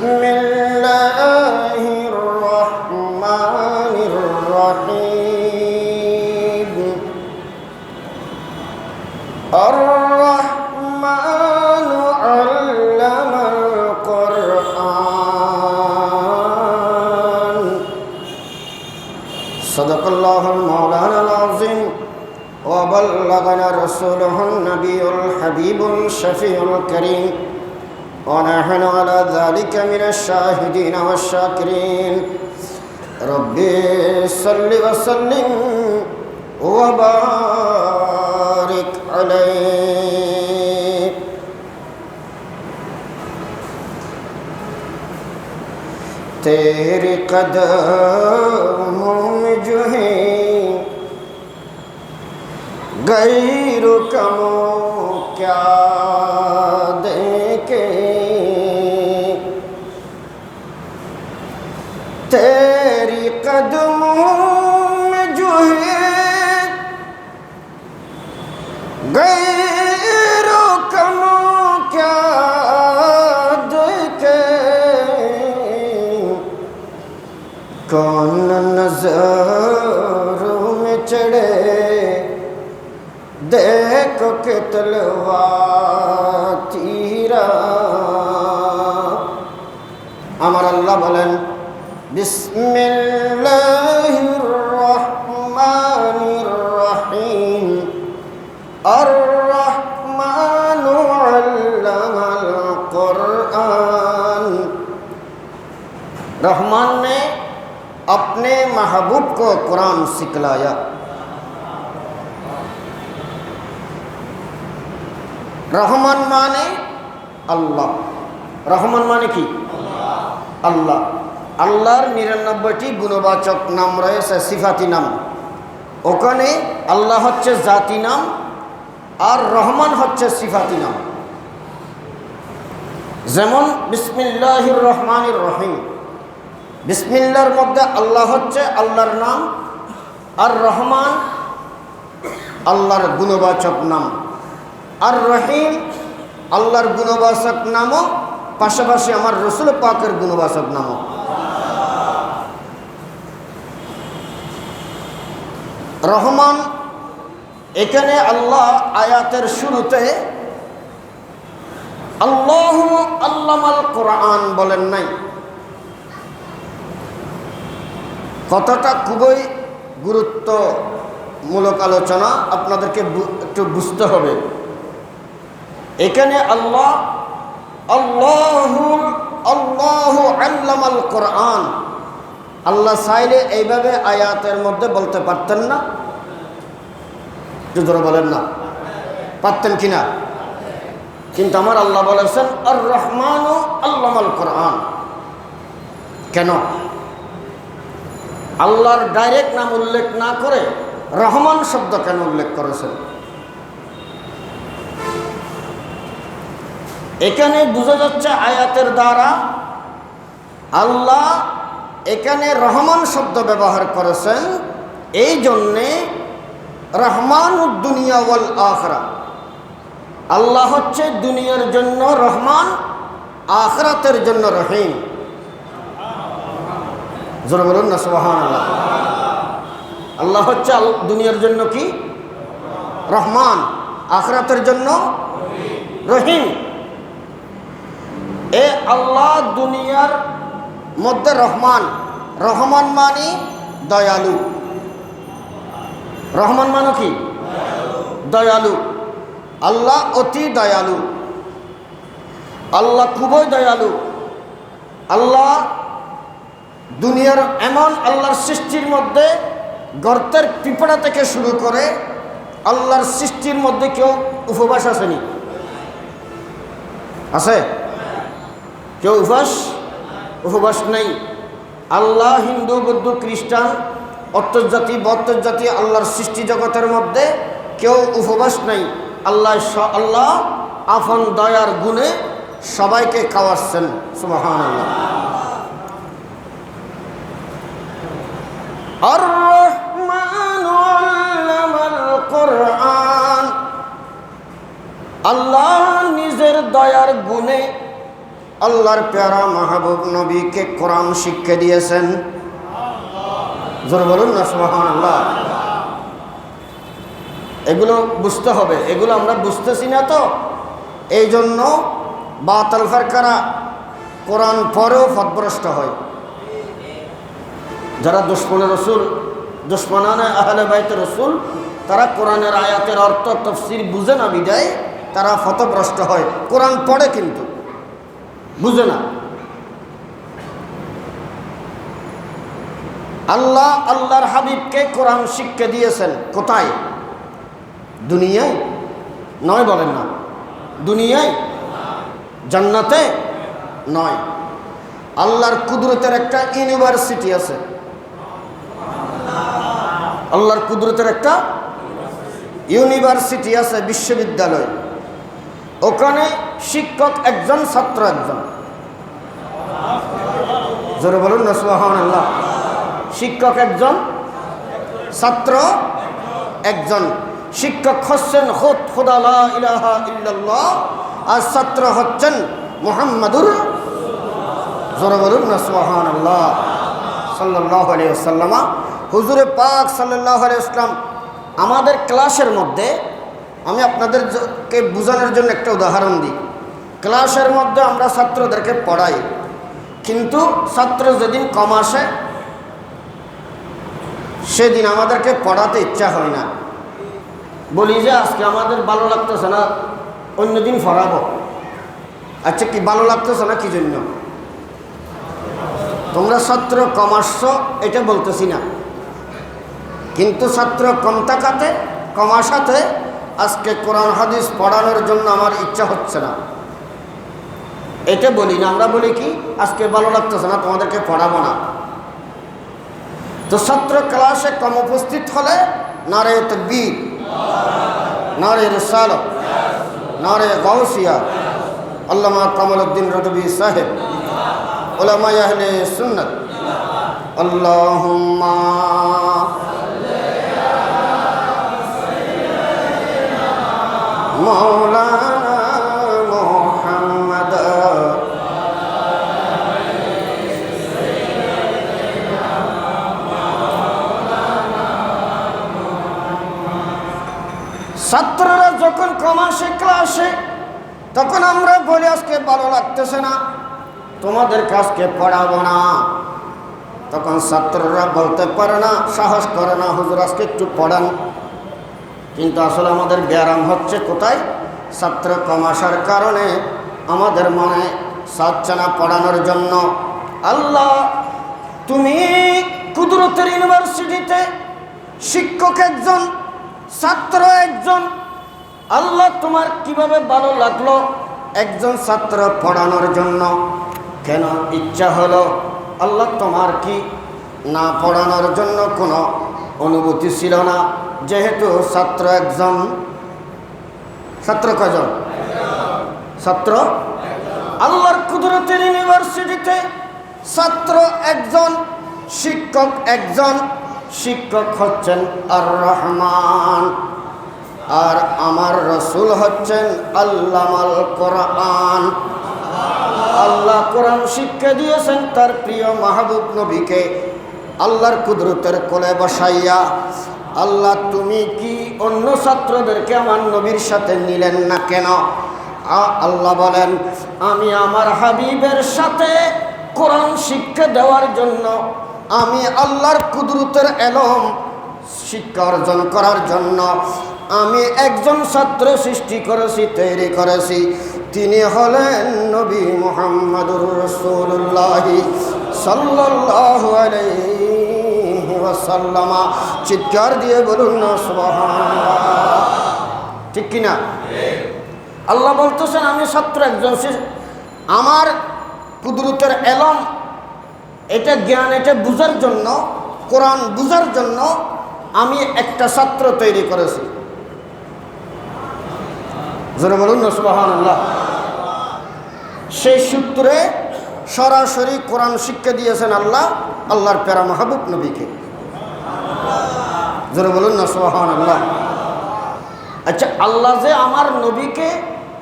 বিসমিল্লাহির রহমানির রহিম। আর-রহমানু আল্লামাল কুরআন। সাদাকাল্লাহুল মাওলানাল আযীম ওয়া বাল্লাগানা রাসূলুহুন নাবিয়ুল হাবিবুল শফিউল কারীম ওয়া নাহনু আলা যালিকা মিনাশ শাহিদিন ওয়াশ শাকিরিন। রব্বি সাল্লি ওয়া সাল্লিম ওয়া বারিক আলাইহি। तेरे कदमों में जो है गैरों का क्या देखे, तेरी कदमों में जो है गैरों का क्या देखे, कौन नजरों में चढ़े देखो के तलवार तीरा। আমার আল্লাহ বলেন বিসমিল্লাহির রহমানির রহিম। আর-রহমানু আল্লামাল কুরআন। रहमान ने अपने महबूब को कुरान सिखलाया। रहमान माने अल्लाह। रहमान माने কি? আল্লাহ। আল্লাহর ৯৯টি গুণবাচক নাম রয়েছে, সিফাতি নাম। ওখানে আল্লাহ হচ্ছে জাতি নাম আর রহমান হচ্ছে সিফাতি নাম। যেমন বিসমিল্লাহির রহমানির রহিম, বিসমিল্লাহর মধ্যে আল্লাহ হচ্ছে আল্লাহর নাম, আর রহমান আল্লাহর গুণবাচক নাম, আর রহিম আল্লাহর গুণবাচক নামও, পাশাপাশি আমার রসুল পাকের গুণবাচক নামও। রহমান এখানে আল্লাহ আয়াতের শুরুতে আল্লাহু আল্লামাল কুরআন বলেন নাই। কথাটা খুবই গুরুত্বমূলক আলোচনা, আপনাদেরকে একটু বুঝতে হবে। এখানে আল্লাহ আল্লাহু আল্লামাল কুরআন, আল্লাহ চাইলে এইভাবে আয়াতের মধ্যে বলতে পারতেন না? জোরে বলেন না, পারতেন কিনা? কিন্তু আমার আল্লাহ বলেছেন আর-রহমানু আল্লামাল কুরআন। কেন আল্লাহর ডাইরেক্ট নাম উল্লেখ না করে রহমান শব্দ কেন উল্লেখ করেছেন? এখানে বোঝা যাচ্ছে আয়াতের দ্বারা আল্লাহ এখানে রহমান শব্দ ব্যবহার করেছেন এই জন্যে, রহমানুদ দুনিয়া ওয়াল আখিরা, আল্লাহ হচ্ছে দুনিয়ার জন্য রহমান, আখিরাতের জন্য রহিম। জোরে বলুন না সুবহানাল্লাহ। আল্লাহ হচ্ছে দুনিয়ার জন্য কি? রহমান, আখিরাতের জন্য রহিম। এ আল্লাহ দুনিয়ার মধ্যে রহমান, রহমান মানে দয়ালু। রহমান মানে কি? দয়ালু। আল্লাহ অতি দয়ালু, আল্লাহ খুবই দয়ালু। আল্লাহ দুনিয়ার এমন আল্লাহর সৃষ্টির মধ্যে গর্তের পিঁপড়া থেকে শুরু করে আল্লাহর সৃষ্টির মধ্যে কেউ উপবাস আসেনি? আছে কেউ উপবাস নেই? আল্লাহ হিন্দু, বৌদ্ধ, খ্রিস্টান, অন্তর্জাতি, বর্তজাতি আল্লাহর সৃষ্টি জগতের মধ্যে কেউ উপবাস নেই। আল্লাহ আপন দয়ার গুণে সবাইকে খাওয়াচ্ছেন। সুবহানাল্লাহ। আর-রহমানু আল্লামাল কুরআন, আল্লাহ নিজের দয়ার গুণে আল্লাহর প্যারা মাহবুব নবীকে কোরআন শিক্ষা দিয়েছেন? জোরে বলুন না সুবহানাল্লাহ। এগুলো বুঝতে হবে, এগুলো আমরা বুঝতেছি না তো, এই জন্য বাতিল ফিরকারা কোরআন পড়েও পথভ্রষ্ট হয়। যারা দুশমনে রসুল, দুশমনানে আহলে বাইতে রসুল, তারা কোরআনের আয়াতের অর্থ তাফসীর বুঝে না বিদায় তারা পথভ্রষ্ট হয়। কোরআন পড়ে কিন্তু বুঝে না। আল্লাহ আল্লাহর হাবিবকে কোরআন শিক্ষা দিয়েছেন কোথায়? দুনিয়ায় নয়, বলেন না। দুনিয়ায়, জান্নাতে নয়। আল্লাহর কুদরতের একটা ইউনিভার্সিটি আছে। আল্লাহর কুদরতের একটা ইউনিভার্সিটি আছে, বিশ্ববিদ্যালয়। ওখানে শিক্ষক একজন, ছাত্র একজন। জোরে বলুন না সুবহানাল্লাহ। শিক্ষক একজন, ছাত্র একজন। শিক্ষক হচ্ছেন খোদা লা ইলাহা ইল্লাল্লাহ, আর ছাত্র হচ্ছেন মুহাম্মাদুর, জোরে বলুন না সুবহানাল্লাহ, সাল্লাল্লাহু আলাইহি ওয়াসাল্লাম। হুজুরে পাক সাল্লাল্লাহু আলাইহি ওয়াসাল্লাম আমাদের ক্লাসের মধ্যে, আমি আপনাদেরকে বোঝানোর জন্য একটা উদাহরণ দিই। ক্লাসের মধ্যে আমরা ছাত্রদেরকে পড়াই, কিন্তু ছাত্র যেদিন কম আসে সেদিন আমাদেরকে পড়াতে ইচ্ছা হয় না। বলি যে আজকে আমাদের ভালো লাগতেছে না, অন্যদিন পড়াবো। আচ্ছা, কি ভালো লাগতেছে না কি জন্য? তোমরা ছাত্র কম আসছো এটা বলতেছি না, কিন্তু ছাত্র কম থাকাতে, কম আসাতে আজকে কোরআন হাদিস পড়ানোর জন্য আমার ইচ্ছা হচ্ছে না, এটা বলি না। আমরা বলি কি, আজকে ভালো লাগতেছে না, তোমাদেরকে পড়াবো না। তো ছাত্র ক্লাসে কম উপস্থিত হলে নারে তাকবীর, নারে রিসালাত, নারে গাউসিয়া, আল্লামা কামালউদ্দিন রদবী সাহেব, উলামা আহলে সুন্নাত, আল্লাহুম্মা মাওলানা মুহাম্মদ। ছাত্ররা যখন কম আসে ক্লাসে, তখন আমরা বলি আজকে ভালো লাগতেছে না, তোমাদের কাজকে পড়াবো না। তখন ছাত্ররা বলতে পারে না, সাহস করে না, হুজুর আজকে একটু পড়ান। কিন্তু আসলে আমাদের ব্যায়াম হচ্ছে কোথায়? ছাত্র কম আসার কারণে আমাদের মনে চাচ্ছে না পড়ানোর জন্য। আল্লাহ, তুমি কুদরতের ইউনিভার্সিটিতে শিক্ষক একজন, ছাত্র একজন। আল্লাহ, তোমার কিভাবে ভালো লাগলো একজন ছাত্র পড়ানোর জন্য? কেন ইচ্ছা হলো? আল্লাহ, তোমার কি না পড়ানোর জন্য কোনো অনুভূতি ছিল না? যেহেতু ছাত্র একজন, ছাত্র কজন? ছাত্র। আল্লাহর কুদরতের ইউনিভার্সিটিতে ছাত্র একজন, শিক্ষক একজন। শিক্ষক হচ্ছেন আর রহমান, আর আমার রসুল হচ্ছেন আল্লামাল কোরআন। আল্লাহ কোরআন শিক্ষা দিয়েছেন তার প্রিয় মাহবুব নবীকে আল্লাহর কুদরতের কোলে বসাইয়া। আল্লাহ, তুমি কি অন্য ছাত্রদেরকে আমার নবীর সাথে নিলেন না কেন? আল্লাহ বলেন, আমি আমার হাবিবের সাথে কোরআন শিক্ষা দেওয়ার জন্য, আমি আল্লাহর কুদরতের এলম শিক্ষা অর্জন করার জন্য আমি একজন ছাত্র সৃষ্টি করেছি, তৈরি করেছি। তিনি হলেন নবী মুহাম্মদুর রাসূলুল্লাহ সাল্লাল্লাহু আলাইহি ওয়াসাল্লাম। চিৎকার দিয়ে বলুন না সুবহানাল্লাহ। ঠিক কিনা? আল্লাহ বলতেছেন, আমি ছাত্র একজন, আমার কুদরতের এলম, এটা জ্ঞান, এটা বুঝার জন্য, কোরআন বুঝার জন্য আমি একটা ছাত্র তৈরি করেছি। জোরে বলুন না সুবহানাল্লাহ। সেই সূত্রে সরাসরি কোরআন শিক্ষা দিয়েছেন আল্লাহ আল্লাহর প্যারা মাহবুব নবীকে। জোরে বলুন না সুবহানাল্লাহ। আচ্ছা, আল্লাহ যে আমার নবীকে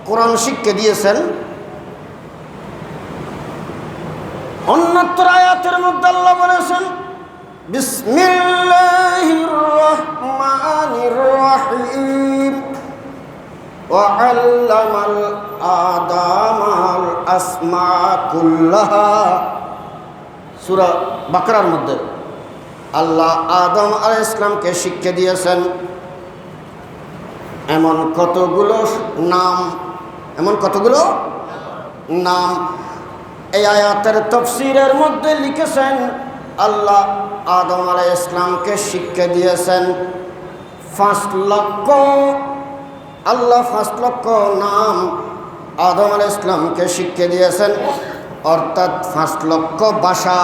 কোরআন শিক্ষা দিয়েছেন, অন্যত্র আয়াতের মধ্যে আল্লাহ বলেছেন বিসমিল্লাহির রহমানির রহিম ওয়া'আল্লামাল আদামাল আসমা কুল্লাহা। সূরা বাকরার মধ্যে আল্লাহ আদম আলাইহিস সালামকে শিক্ষা দিয়েছেন এমন কতগুলো নাম। এই আয়াতের তাফসীরের মধ্যে লিখেছেন আল্লাহ আদম আলাইহিস সালামকে শিক্ষা দিয়েছেন 5 লক্ষ। আল্লাহ 5 লক্ষ নাম আদম আলাইহিস সালামকে শিক্ষা দিয়েছেন, অর্থাৎ 5 লক্ষ ভাষা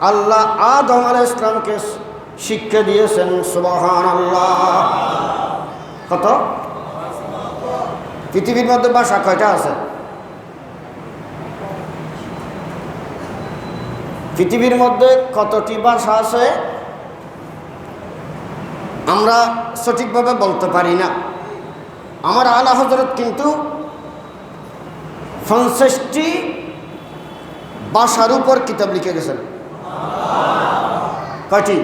আল্লাহ আদম আলাইহিস সালামকে শিক্ষা দিয়েছেন। সুবহানাল্লাহ। কত? পৃথিবীর মধ্যে ভাষা কয়টা আছে? পৃথিবীর মধ্যে কতটি ভাষা আছে আমরা সঠিকভাবে বলতে পারি না। আমার আলা হযরত কিন্তু 50টি ভাষার উপর কিতাব লিখে গেছেন। কয়টি?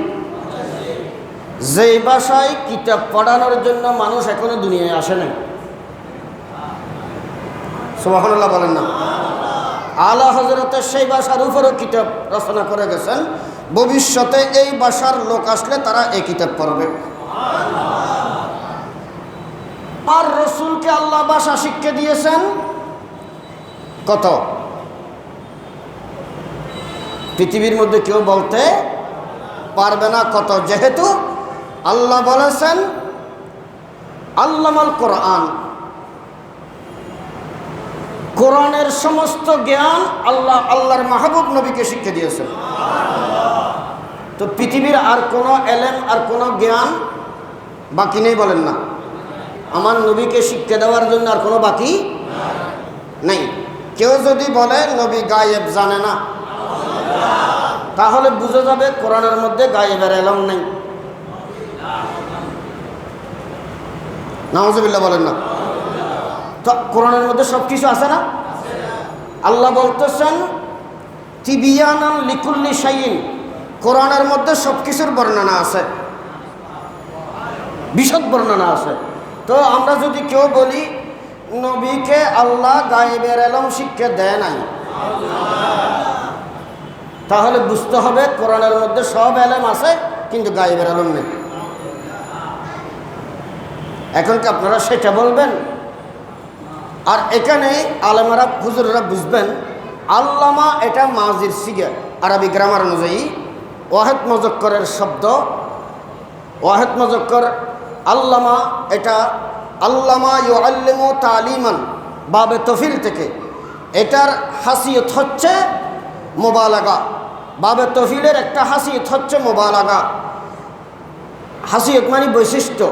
যেই ভাষায় কিতাব পড়ানোর জন্য মানুষ এখনো দুনিয়ায় আসে নাই। সুবহানাল্লাহ বলেন না? আলা হযরতের সেই ভাষার উপরও কিতাব রচনা করে গেছেন। ভবিষ্যতে এই ভাষার লোক আসলে তারা এই কিতাব পড়বে। আর রাসূলকে আল্লাহ ভাষা শিক্ষা দিয়েছেন কত? পৃথিবীর মধ্যে কেউ বলতে পারবে না কত, যেহেতু আল্লাহ বলেছেন আল্লামাল কোরআন। কোরআনের সমস্ত জ্ঞান আল্লাহর মাহবুব নবীকে শিক্ষা দিয়েছেন। তো পৃথিবীর আর কোনো এলেম আর কোনো জ্ঞান বাকি নেই বলেন না? আমার নবীকে শিক্ষা দেওয়ার জন্য আর কোনো বাকি নেই। কেউ যদি বলে নবী গায়েব জানে না, তাহলে বুঝে যাবে কোরআনের মধ্যে গায়েবের এলম নেই। নাউজুবিল্লাহ বলেন না? তো কোরআনের মধ্যে সব কিছু আছে না? আল্লাহ বলতেছেন তিবিয়ানান লিকুল্লি শাইইন। কোরআনের মধ্যে সব কিছুর বর্ণনা আছে, বিশদ বর্ণনা আছে। তো আমরা যদি কেউ বলি নবীকে আল্লাহ গায়েবের এলম শিক্ষা দেয় নাই, তাহলে বুঝতে হবে কোরআনের মধ্যে সব এলম আছে কিন্তু গায়েবের এলম নেই। এখন কি আপনারা সেটা বলবেন? আর এখানে আলেমারা হুজুররা বুঝবেন আল্লামা এটা মাজির সিগা, আরবি গ্রামার অনুযায়ী ওয়াহেদ মুজাক্করের শব্দ। ওয়াহেদ মুজাক্কর আল্লামা, এটা আল্লামা ইউআল্লিমু তালিমান বাবে তফিল থেকে। এটার হাসিয়ত হচ্ছে মুবালাগা। বাবে তফিলের একটা হাসিয়ত হচ্ছে মুবালাগা। হাসিয়ত মানে বৈশিষ্ট্য,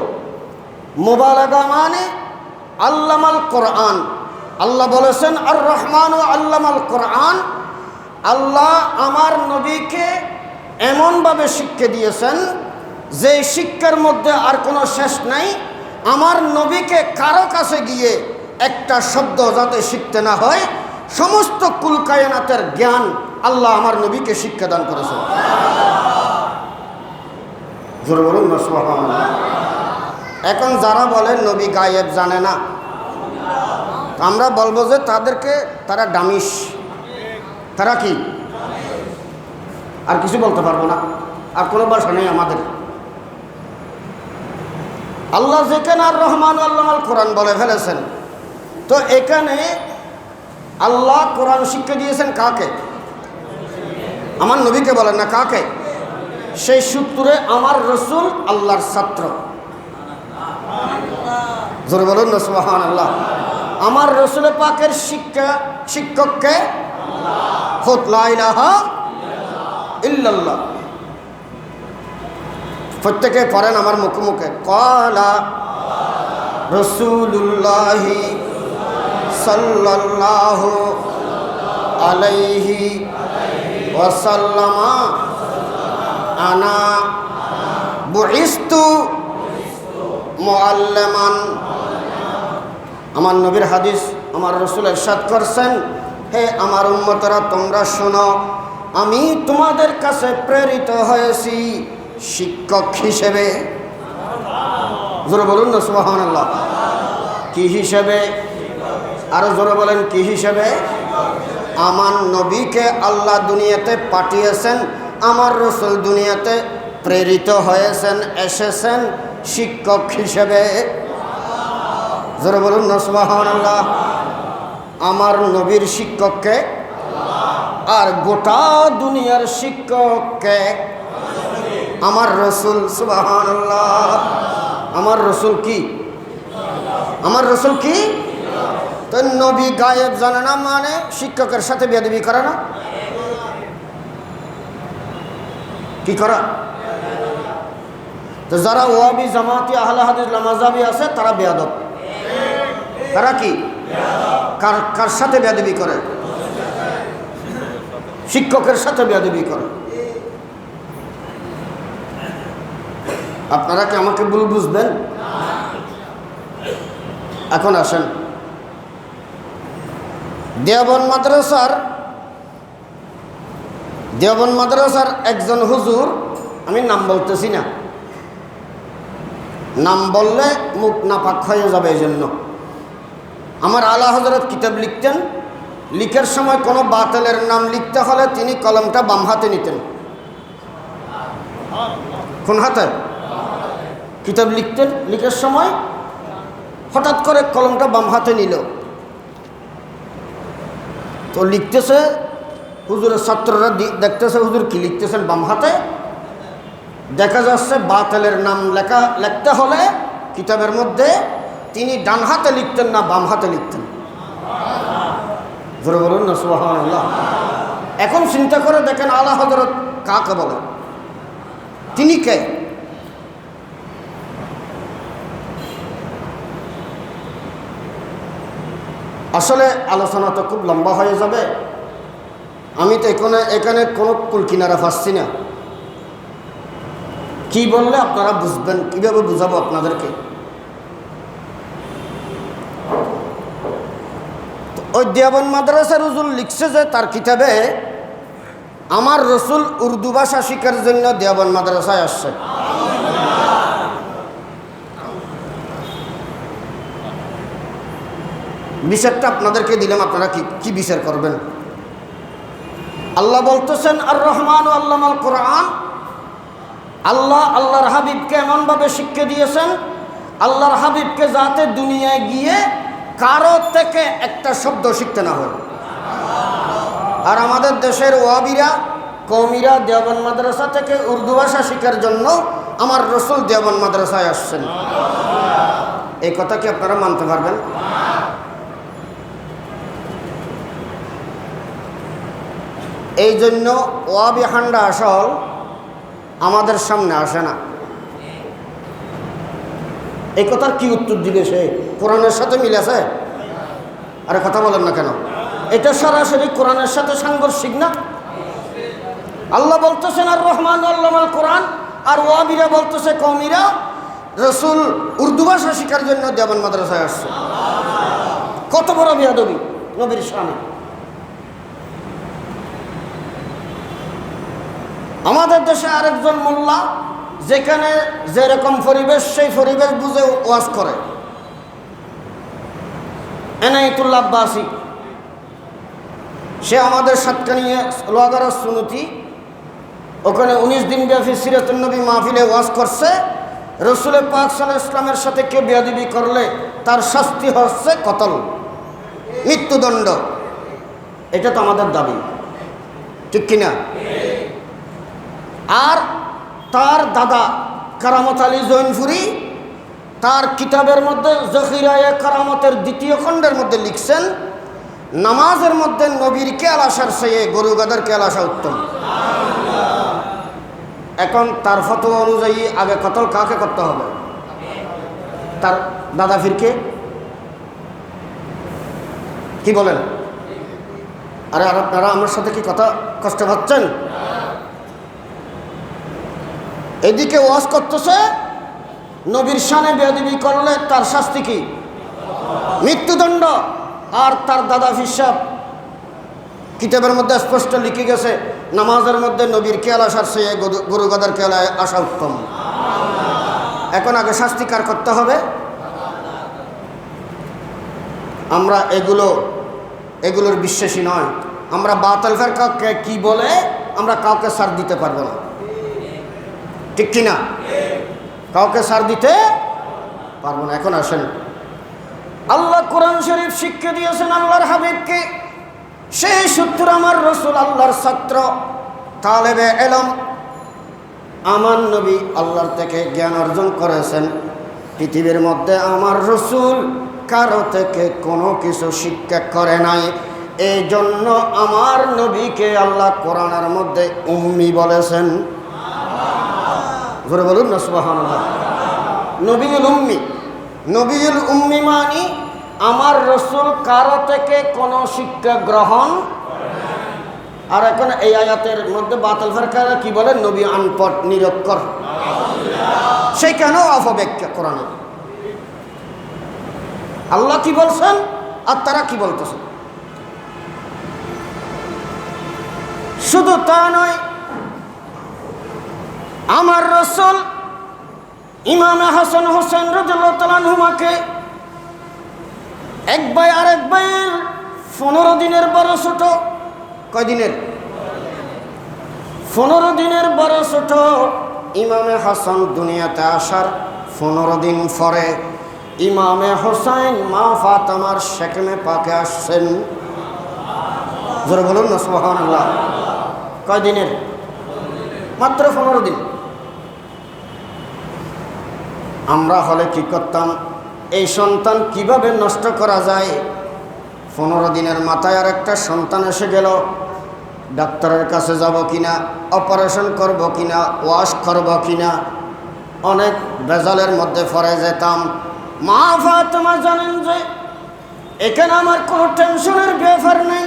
মুবালাগা মানে আল্লামাল কোরআন। আল্লাহ বলেছেন আর রহমান ও আল্লামাল কোরআন। আল্লাহ আমার নবীকে এমনভাবে শিক্ষা দিয়েছেন যে শিক্ষার মধ্যে আর কোনো শেষ নাই। আমার নবীকে কারো কাছে গিয়ে একটা শব্দ যাতে শিখতে না হয়, সমস্ত কুল কায়নাতের জ্ঞান আল্লাহ আমার নবীকে শিক্ষা দান করেছেন। জোরে বলুন না সুবহানাল্লাহ। এখন যারা বলেন নবী গায়েব জানে না, আমরা বলবো যে তারা ডামিস। তারা কি? আর কিছু বলতে পারবো না, আর কোনো ভাষা নেই আমাদের। আল্লাহ যেখানে আর রহমান আল্লামাল কোরআন বলে ফেলেছেন, তো এখানে আল্লাহ কোরআন শিক্ষা দিয়েছেন কাকে? আমার নবীকে বলেন না, কাকে? সেই সূত্রে আমার রসুল আল্লাহর ছাত্র। জোরে বলুন না সুবহানাল্লাহ। আমার রসুল পাকের শিক্ষককে লা ইলাহা ইল্লাল্লাহ। প্রত্যেকে পড়েন আমার মুখে মুখে, ক্বালা রাসূলুল্লাহি সাল্লাল্লাহু আলাইহি ওয়াসাল্লাম আনা বুইস্তু মুআল্লিমান। আমার নবীর হাদিস, আমার রাসূল ইরশাদ করছেন হে আমার উম্মতরা তোমরা শোনো, আমি তোমাদের কাছে প্রেরিত হয়েছি শিক্ষক হিসেবে। জোরে বলুন না সুবহানাল্লাহ। কি হিসেবে? আরো জোরে বলেন, কি হিসেবে? আমার নবীকে আল্লাহ দুনিয়াতে পাঠিয়েছেন, আমার রাসূল দুনিয়াতে প্রেরিত হয়েছেন, এসেছেন শিক্ষক হিসেবে। জোরে বলুন না সুবহানাল্লাহ। আমার নবীর শিক্ষককে আর গোটা দুনিয়ার শিক্ষককে আমার রাসূল। সুবহানাল্লাহ। আমার রাসূল কি? আমার রাসূল কি? তো নবী গায়েব জানে না মানে শিক্ষকের সাথে বেয়াদবি করে না? কি করা? তো যারা ওয়াহাবি জামাতি আহলে হাদিস মাযহাবি আছে তারা বেয়াদব। তারা কি? কার সাথে বেয়াদবি করে? শিক্ষকের সাথে বেয়াদবি করে। আপনারা কি আমাকে ভুল বুঝবেন? এখন আসেন, দেওবন্দ মাদ্রাসার একজন হুজুর, আমি নাম বলতেছি না, নাম বললে মুখ নাপাক হয়ে যাবে, এই জন্য আমার আলা হযরত কিতাব লিখতেন, লিখার সময় কোনো বাতিলের নাম লিখতে হলে তিনি কলমটা বাম হাতে নিতেন। কোন হাতে? কিতাব লিখতেন, লিখার সময় হঠাৎ করে কলমটা বাম হাতে নিল, তো লিখতেছে, হুজুরের ছাত্ররা দেখতেছে হুজুর কি লিখতেছেন বাম হাতে, দেখা যাচ্ছে বাতিলের নাম লিখতে হলে কিতাবের মধ্যে তিনি ডান হাতে লিখতেন না, বাম হাতে লিখতেন। জোরে বলুন না সুবহানাল্লাহ। এখন চিন্তা করে দেখেন আলা হযরত কাকে বলে? তিনি কে? আসলে আলোচনা তো খুব লম্বা হয়ে যাবে, আমি তো এখানে কোনো কুল কিনারা পাচ্ছি না। কি বললে আপনারা বুঝবেন, কিভাবে বুঝাবো আপনাদেরকে? ওই দেওবন্দ মাদ্রাসার হুজুর লিখছে যে তার কিতাবে আমার রাসূল উর্দু ভাষা শিখার জন্য দেওবন্দ মাদ্রাসায় আসছে। বিচারটা আপনাদেরকে দিলাম, আপনারা কি বিচার করবেন? আল্লাহ বলতেছেন আর রহমান আল্লামাল কোরআন। আল্লাহর হাবিবকে এমনভাবে শিক্ষা দিয়েছেন, আল্লাহর হাবিবকে যাতে দুনিয়ায় গিয়ে কারো থেকে একটা শব্দ শিখতে না হয়। আর আমাদের দেশের ওয়াহাবিরা কওমিরা দেওবন্দ মাদ্রাসা থেকে উর্দু ভাষা শেখার জন্য আমার রাসূল দেওবন্দ মাদ্রাসায় আসছেন। এই কথা কি আপনারা মানতে পারবেন? এই জন্য ওয়াহাবি হান্ডা আসল আমাদের সামনে আসে না। এই কথার কি উত্তর দিবে সে? কোরআনের সাথে মিলেছে? আরে কথা বলেন না কেন? এটা সরাসরি কোরআনের সাথে সাংঘর্ষিক না? আল্লাহ বলতেছেন আর রহমান আল্লামাল কোরআন, আর ওয়াহাবিরা বলতেছে কওমিরা রাসূল উর্দু ভাষা শেখার জন্য দেওবন্দ মাদ্রাসায় আসছে। কত বড় বেয়াদবি নবীর শানে! আমাদের দেশে আরেকজন মোল্লা যেখানে যেরকম পরিবেশ সেই পরিবেশ বুঝে ওয়াজ করে, এনায়েতুল্লাহ আব্বাসী, সে আমাদের সাতকানিয়া লোহাগাড়া সুনতি, ওখানে 19 দিন ব্যাপী সিরাতুন নবী মাহফিলে ওয়াজ করছে। রাসূল পাক সাল্লাল্লাহু আলাইহি ওয়াসাল্লামের সাথে কেউ বেয়াদবি করলে তার শাস্তি হচ্ছে কতল, মৃত্যুদণ্ড। এটা তো আমাদের দাবি, ঠিক কিনা? আর তার দাদা কারামত আলী জৈনপুরি তার কিতাবের মধ্যে জখিরায়ে কারামতের 2য় খণ্ডের মধ্যে লিখছেন, নামাজের মধ্যে নবীর খেয়াল আসার চেয়ে গরু গাদার খেয়াল আসা উত্তম। এখন তার ফতোয়া অনুযায়ী আগে কতল কাকে করতে হবে? তার দাদা ফিরকে। কি বলেন? আরে আর আপনারা আমার সাথে কি কথা কষ্ট পাচ্ছেন? এদিকে ওয়াজ করতেছে নবীর শানে বেয়াদবি করলে তার শাস্তি কি? মৃত্যুদণ্ড। আর তার দাদা ফির সাহেব কিতাবের মধ্যে স্পষ্ট লিখে গেছে নামাজের মধ্যে নবীর খেয়াল আসার চেয়ে গরু গাদার খেয়াল আসা উত্তম। এখন আগে শাস্তি কার করতে হবে? আমরা এগুলোর বিশ্বাসী নয়। আমরা বাতিল ফিরকা কি বলে আমরা কাউকে ছাড় দিতে পারবো না, ঠিক কিনা? কাউকে ছাড় দিতে পারবো না। এখন আসেন, আল্লাহ কোরআন শরীফ শিক্ষা দিয়েছেন আল্লাহর হাবিবকে, সেই সূত্র আমার রসুল আল্লাহর ছাত্র তালেবে ইলম, আমার নবী আল্লাহর থেকে জ্ঞান অর্জন করেছেন। পৃথিবীর মধ্যে আমার রসুল কারো থেকে কোনো কিছু শিক্ষা করে নাই। এই জন্য আমার নবীকে আল্লাহ কোরআনের মধ্যে উম্মি বলেছেন। জোরে বলুন না সুবহানাল্লাহ। নবীউল উম্মি, নবীউল উম্মি মানে আমার রসুল কারো থেকে কোনো শিক্ষা গ্রহণ। আর এখন এই আয়াতের মধ্যে বাতিল ফিরকারা কি বলেন? নবী আনপড়, নিরক্ষর। সেই কেন অপব্যাখ্যা কোরআনে আল্লাহ কি বলছেন আর তারা কি বলতেছেন। শুধু তা নয়, আমার রসুল ইমামে হাসান হোসেন রাদিয়াল্লাহু তাআলা আনহুমাকে এক ভাই আর এক ভাইয়ের 15 দিনের বড় ছোট। কয় দিনের? 15 দিনের বড় ছোট। ইমামে হাসান দুনিয়াতে আসার 15 দিন পরে ইমামে হোসেন মা ফাতেমার শেকমে পাকে আসছেন। জোরে বলুন না সুবহানাল্লাহ। কয় দিনের? মাত্র 15 দিন। আমরা হলে কি করতাম? এই সন্তান কিভাবে নষ্ট করা যায়? 15 দিনের মাথায় আর একটা সন্তান এসে গেল, ডাক্তারের কাছে যাব কিনা, অপারেশন করব কিনা, ওয়াশ করব কিনা, অনেক বেজালের মধ্যে পড়ে যেতাম। মা ফাতেমা জানেন যে এখানে আমার কোনো টেনশনের ব্যাপার নেই,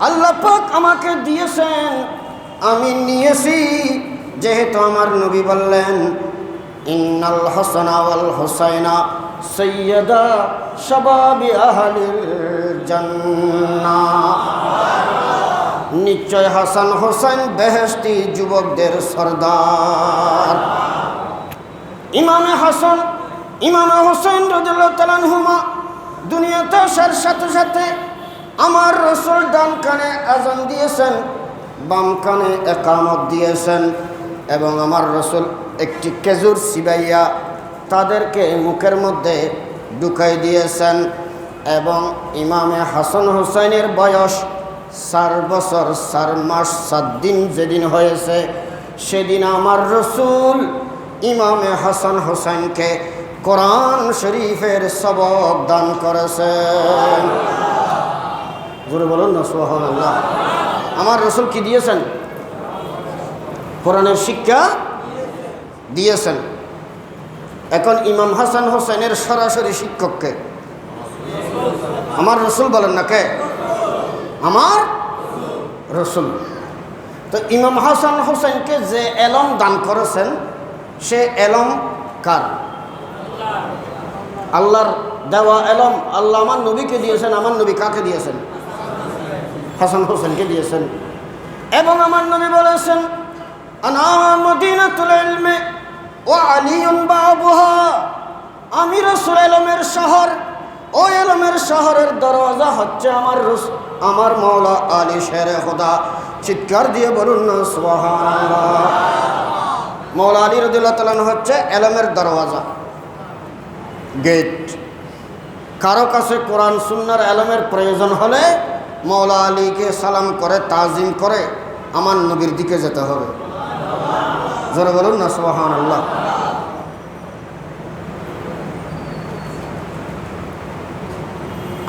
আল্লাহ পাক আমাকে দিয়েছেন, আমি নিয়েছি। যেহেতু আমার নবী বললেন ইন্নাল হাসানা ওয়াল হুসাইনা সাইয়্যিদা শাবাবি আহলিল জান্নাহ, নিশ্চয় হাসান হোসেন বেহেশতি যুবকদের সরদার। ইমামে হোসেন রাদিয়াল্লাহু তাআলা আনহুমা দুনিয়াতে আসার সাথে সাথে আমার রসুল ডান কানে আযান দিয়েছেন, বাম কানে ইকামত দিয়েছেন, এবং আমার রসুল একটি খেজুর চিবাইয়া তাদেরকে মুখের মধ্যে ঢুকাই দিয়েছেন। এবং ইমামে হাসান হোসেনের বয়স 4 বছর 4 মাস 7 দিন যেদিন হয়েছে, সেদিন আমার রসুল ইমামে হাসান হোসেনকে কোরআন শরীফের সবক দান করেছেন। জোরে বলুন না সুবহানাল্লাহ। আমার রসুল কি দিয়েছেন? কোরআনের শিক্ষা দিয়েছেন। এখন ইমাম হাসান হোসেনের সরাসরি শিক্ষককে আমার রসুল বলেন না, কে? আমার রসুল। তো ইমাম হাসান হোসেনকে যে এলম দান করেছেন, সে এলম কার? আল্লাহর দেওয়া এলম। আল্লাহ আমার নবীকে দিয়েছেন। আমার নবী কাকে দিয়েছেন? হাসান হোসেনকে দিয়েছেন। এবং আমার নবী বলেছেন আনা মদিনাতুল ইলমি ওয়া আলিয়ুন বাবুহা, আমি রাসূল এলমের শহর, ওই এলমের শহরের দরওয়াজা হচ্ছে আমার মাওলা আলী শেরে খোদা। চিৎকার দিয়ে বলুন না সুবহানাল্লাহ। মাওলা আলী রাদিয়াল্লাহু তাআলা হচ্ছে এলমের দরওয়াজা, গেট। কারো কাছে কোরআন সুন্নাহর এলমের প্রয়োজন হলে মাওলা আলীকে সালাম করে তাজিম করে আমার নবীর দিকে যেতে হবে। জোরে বলুন না সুবহানাল্লাহ।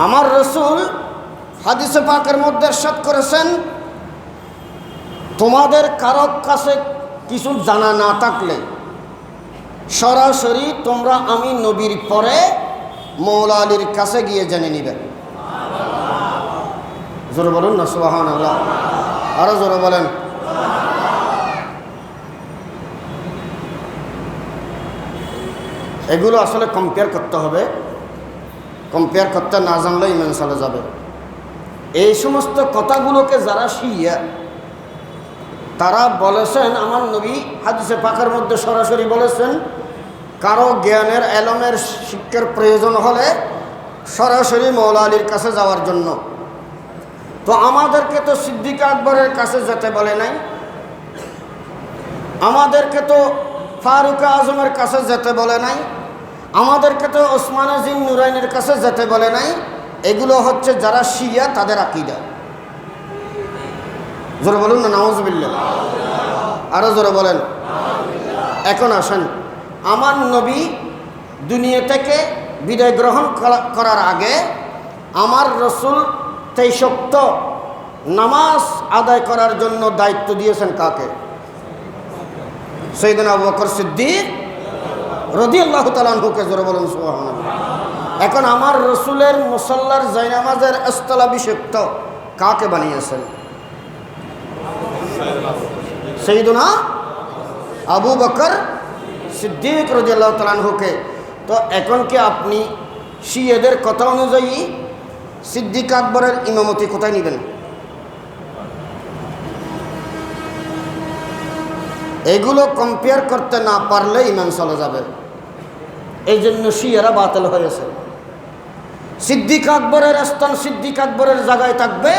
আমার রসুল হাদিসে পাকের মধ্যে ইরশাদ করেছেন, তোমাদের কারো কাছে কিছু জানা না থাকলে সরাসরি তোমরা আমি নবীর পরে মৌলা আলীর কাছে গিয়ে জেনে নিবে। জোরে বলুন না সুবহানাল্লাহ। আরো জোরে বলেন। এগুলো আসলে কম্পেয়ার করতে হবে। কম্পেয়ার করতে না জানলে ইমান চলে যাবে। এই সমস্ত কথাগুলোকে যারা শিয়া তারা বলেছেন, আমার নবী হাদিসে পাকের মধ্যে সরাসরি বলেছেন, কারো জ্ঞানের এলমের শিক্ষার প্রয়োজন হলে সরাসরি মৌলা আলীর কাছে যাওয়ার জন্য। তো আমাদেরকে তো সিদ্দিক আকবরের কাছে যেতে বলে নাই, আমাদেরকে তো ফারুক আজমের কাছে যেতে বলে নাই, আমাদেরকে তো ওসমান জিন নুরাইনের কাছে যেতে বলে নাই। এগুলো হচ্ছে যারা শিয়া তাদের আকীদা। জোরে বলুন না নাউজুবিল্লাহ, আরো জোরে বলেন। এখন আসেন, আমার নবী দুনিয়া থেকে বিদায় গ্রহণ করার আগে আমার রসুল 23 ওয়াক্ত নামাজ আদায় করার জন্য দায়িত্ব দিয়েছেন কাকে? সাইয়েদনা আবু বকর সিদ্দিক রাদিয়াল্লাহু তাআলা আনহুকে। জোরে বলুন সুবহানাল্লাহ। এখন আমার রসুলের মুসাল্লার জায়নামাজের স্থলাভিষিক্ত কাকে বানিয়েছেন? সাইয়েদনা আবু বকর সিদ্দিক রাদিয়াল্লাহু তাআলা আনহুকে। তো এখন কি আপনি শিয়াদের কথা অনুযায়ী সিদ্দিক আকবরের ইমামতি কোথায় নেবেন? এগুলো কম্পেয়ার করতে না পারলে ইমান চলে যাবে। এই জন্য শিয়ারা বাতিল হয়েছে। সিদ্দিক আকবরের স্থান সিদ্দিক আকবরের জায়গায় থাকবে,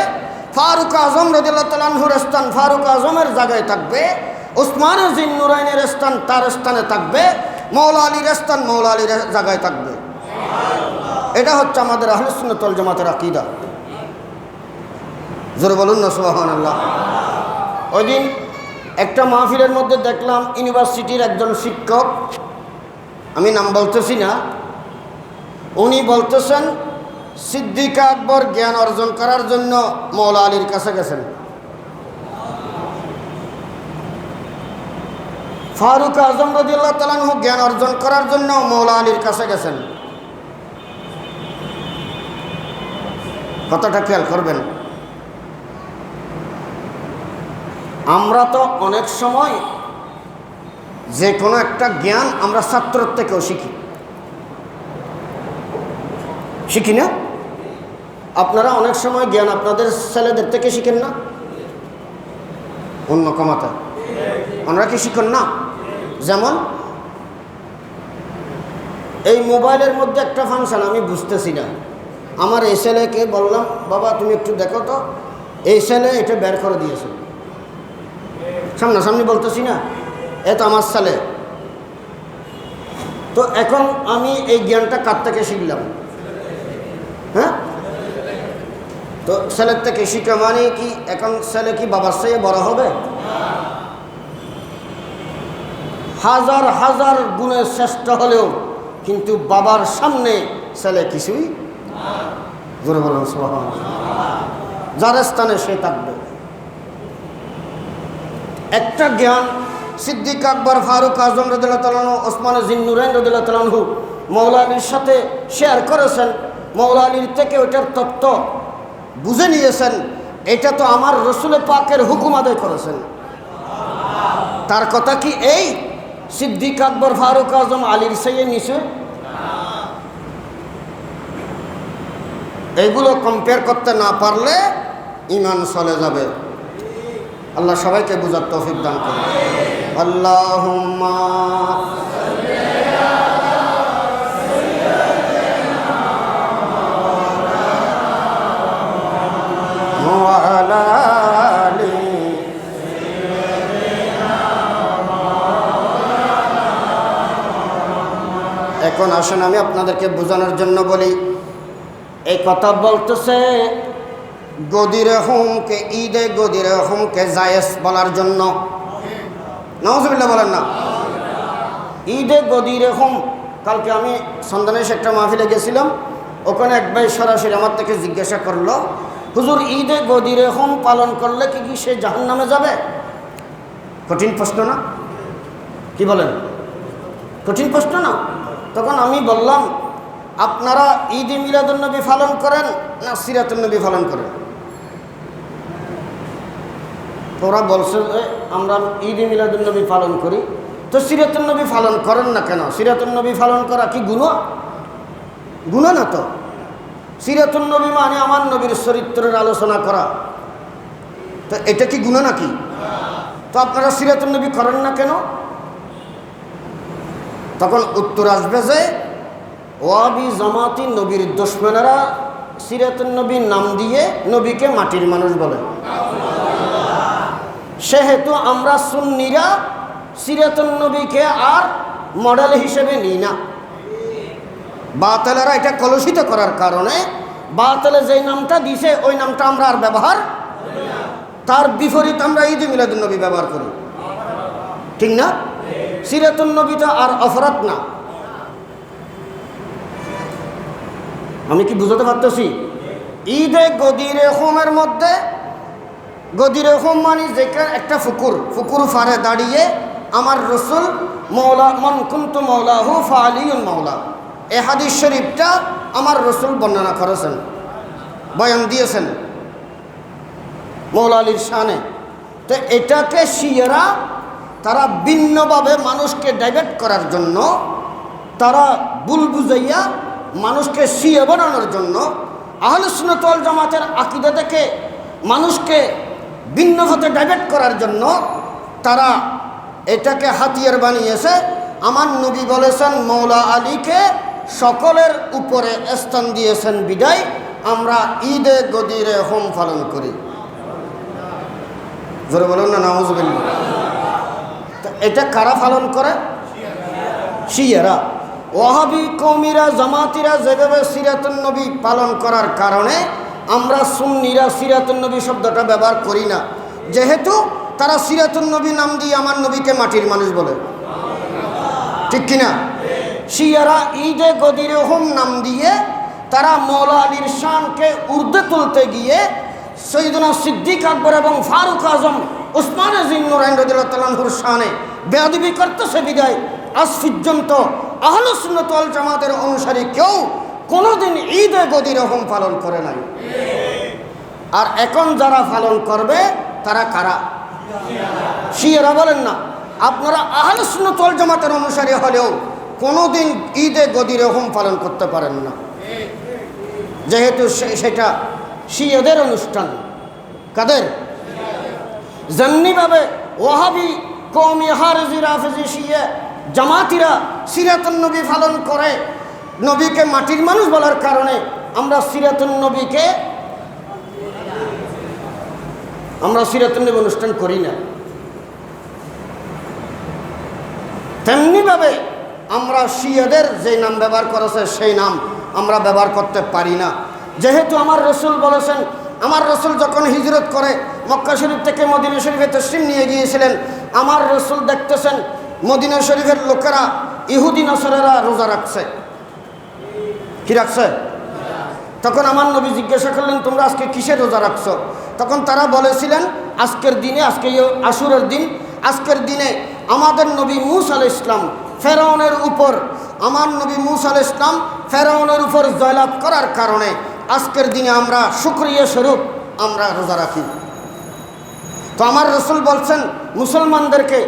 ফারুক আজম রাদিয়াল্লাহু তাআলা আনহুর স্থান ফারুক আজমের জায়গায় থাকবে, ওসমান জিন নুরাইনের স্থান তার স্থানে থাকবে, মৌলা আলীর স্থান মৌলা আলীর জায়গায় থাকবে। এটা হচ্ছে আমাদের আহলে সুন্নাত ওয়াল জামাতের আকীদা। জোরে বলুন না সুবহানাল্লাহ। ওই দিন একটা মাহফিলের মধ্যে দেখলাম ইউনিভার্সিটির একজন শিক্ষক, আমি নাম বলতেছি না, উনি বলতেছেন সিদ্দিক আকবর জ্ঞান অর্জন করার জন্য মৌলা আলীর কাছে গেছেন, ফারুক আজম রাদিয়াল্লাহু তাআলা আনহু জ্ঞান অর্জন করার জন্য মৌলা আলীর কাছে গেছেন। কথাটা খেয়াল করবেন। আমরা তো অনেক সময় যে কোনো একটা জ্ঞান আমরা ছাত্রর থেকেও শিখি না? আপনারা অনেক সময় জ্ঞান আপনাদের ছেলেদের থেকে শিখেন না? অন্য কমাতে আমরা কি শিখেন না? যেমন এই মোবাইলের মধ্যে একটা ফাংশন আমি বুঝতেছি না, আমার এই ছেলেকে বললাম, বাবা তুমি একটু দেখো তো, এই ছেলে এটা বের করে দিয়েছে, সামনাসামনি বলতেছি না, এ তো আমার ছেলে। তো এখন আমি এই জ্ঞানটা কার থেকে শিখলাম? হ্যাঁ, তো ছেলের থেকে শিখা মানে কি এখন ছেলে কি বাবার চেয়ে বড় হবে? হাজার হাজার গুণে শ্রেষ্ঠ হলেও কিন্তু বাবার সামনে ছেলে কিছুই। জোরে বলুন সুবহানাল্লাহ। যার স্থানে সে থাকবে। একটা জ্ঞান সিদ্দিক আকবর ফারুক আজম রাদিয়াল্লাহু তাআলা আনহু ওসমান জিন নুরাইন রাদিয়াল্লাহু তাআলা আনহু মৌলা আলীর সাথে শেয়ার করেছেন, মৌলা আলীর থেকে ওইটার তত্ত্ব বুঝে নিয়েছেন। এটা তো আমার রসুল পাকের হুকুম আদায় করেছেন। তার কথা কি এই সিদ্দিক আকবর ফারুক আজম আলীর চেয়ে নিচে? এইগুলো কম্পেয়ার করতে না পারলে ইমান চলে যাবে। আল্লাহ সবাইকে বুঝার তৌফিক দান করুন। আল্লাহুম্মা ওয়া আলা আলি এখন আসেন আমি আপনাদেরকে বোঝানোর জন্য বলি। এই কথা বলতেছে গদিরে হুমকে ঈদে গদিরে হুমকে জায়েজ বলার জন্য। নাউজুবিল্লাহ বলেন না। ঈদে গদিরে হুম, কালকে আমি সন্ধানের একটা মাহফিলে গেছিলাম, ওখানে এক ভাই সরাসরি আমার থেকে জিজ্ঞাসা করলো, হুজুর ঈদে গদিরে হুম পালন করলে কি সে জাহান্নামে যাবে? কঠিন প্রশ্ন না? কি বলেন? কঠিন প্রশ্ন না? তখন আমি বললাম, আপনারা ঈদে মিলাদুন্নবী পালন করেন না সিরাতুন্নবী পালন করেন? ওরা বলছে আমরা ঈদে মিলাদুন্নবী পালন করি। তো সিরাতুন্নবী পালন করেন না কেন? সিরাতুন্নবী পালন করা কি গুনাহ? গুনাহ না তো। সিরাতুন নবী মানে আমার নবীর চরিত্রের আলোচনা করা, তো এটা কি গুনাহ নাকি? তো আপনারা সিরাতুন নবী করেন না কেন? তখন উত্তর আসবে যে ওয়াবি জামাতি নবীর দুশমনেরা সিরাতুন নবীর নাম দিয়ে নবীকে মাটির মানুষ বলে। সেহেতু আমরা সুন্নিরা সিরাতুন নবীকে আর মডেল হিসেবে নিই না। বাতিলেরা এটা কলুষিত করার কারণে বাতিলে যেই নামটা দিছে ওই নামটা আমরা আর ব্যবহার, তার বিপরীত আমরা ঈদ মিলাদুন নবী ব্যবহার করি, ঠিক না? সিরাতুন নবীটা আর অপরাধ না। আমি কি বুঝাতে পারতেছি? ঈদে গদিরে হোমের মধ্যে, গদিরে হোম মানে যেখানে একটা ফুকুর ফারে দাঁড়িয়ে আমার রসুল মৌলা মান কুনতু মৌলাহু ফাআলিউন মৌলা, এই হাদিস শরীফটা আমার রসুল বর্ণনা করেছেন, বয়ান দিয়েছেন মৌলা আলীর শানে। তো এটাকে শিয়ারা তারা ভিন্নভাবে মানুষকে ডাইভার্ট করার জন্য, তারা ভুল বুঝাইয়া মানুষকে শিয়া বানানোর জন্য, আহলুস সুন্নাত ওয়াল জামাতের আকীদা থেকে মানুষকে ভিন্ন পথে ডাইভার্ট করার জন্য তারা এটাকে হাতিয়ার বানিয়েছে। আমার নবী বলেছেন মৌলা আলীকে সকলের উপরে স্থান দিয়েছেন বিদায় আমরা ঈদে গদিরে হোম পালন করি। জোরে বলুন না নাউজুবিল্লাহ। তো এটা কারা পালন করে? শিয়ারা। ওয়াহাবি কওমিরা জামাতিরা যেভাবে সিরাতুন নবী পালন করার কারণে আমরা সুন্নিরা সিরাতুন নবী শব্দটা ব্যবহার করি না, যেহেতু তারা সিরাতুন নবী নাম দিয়ে আমার নবীকে মাটির মানুষ বলে, ঠিক কিনা? শিয়ারা ঈদে গদিরে হোম নাম দিয়ে তারা মৌলা আলীর শানকে ঊর্ধ্বে তুলতে গিয়ে সৈয়দনা সিদ্দিক আকবর এবং ফারুক আজম উসমান জিন্নুরাইন রাদিয়াল্লাহু তাআলা আনহুর শানে বেয়াদবি করতেছে বিদায় আজ পর্যন্ত আহলুস সুন্নাত ওয়াল জামাতের অনুসারী কেউ কোনোদিন ঈদে গদিরে হোম পালন করে নাই। আর এখন যারা পালন করবে তারা কারা? শিয়ারা। বলেন না আপনারা আহলুস সুন্নাত ওয়াল জামাতের অনুসারী হলেও কোনোদিন ঈদে গদিরে হোম পালন করতে পারেন না, যেহেতু সেটা শিয়াদের অনুষ্ঠান। কাদের? যেমনিভাবে ওয়াহাবি কওমি হারজি রাফেজি শিয়া জামাতিরা সিরাতুন নবী পালন করে নবীকে মাটির মানুষ বলার কারণে আমরা সিরাতুন নবী অনুষ্ঠান করি না। তেমনিভাবে আমরা শিয়াদের যে নাম ব্যবহার করেছে সেই নাম আমরা ব্যবহার করতে পারি না, যেহেতু আমার রসুল বলেছেন, আমার রসুল যখন হিজরত করে মক্কা শরীফ থেকে মদিনা শরীফে তশরিফ নিয়ে গিয়েছিলেন, আমার রসুল দেখতেছেন মদিনা শরীফের লোকেরা ইহুদি নসরেরা রোজা রাখছে। কি রাখছে? তখন আমার নবী জিজ্ঞাসা করলেন তোমরা আজকে কিসের রোজা রাখছো? তখন তারা বলেছিলেন আজকের দিনে, আজকে আশুরার দিন, আজকের দিনে আমাদের নবী মূসা আলাইহিস সালাম ফেরাউনের উপর, আমার নবী মূসা আলাইহিস সালাম ফেরাউনের উপর জয়লাভ করার কারণে আজকের দিনে আমরা শুকরিয়া স্বরূপ আমরা রোজা রাখি। তো আমার রসুল বলছেন মুসলমানদেরকে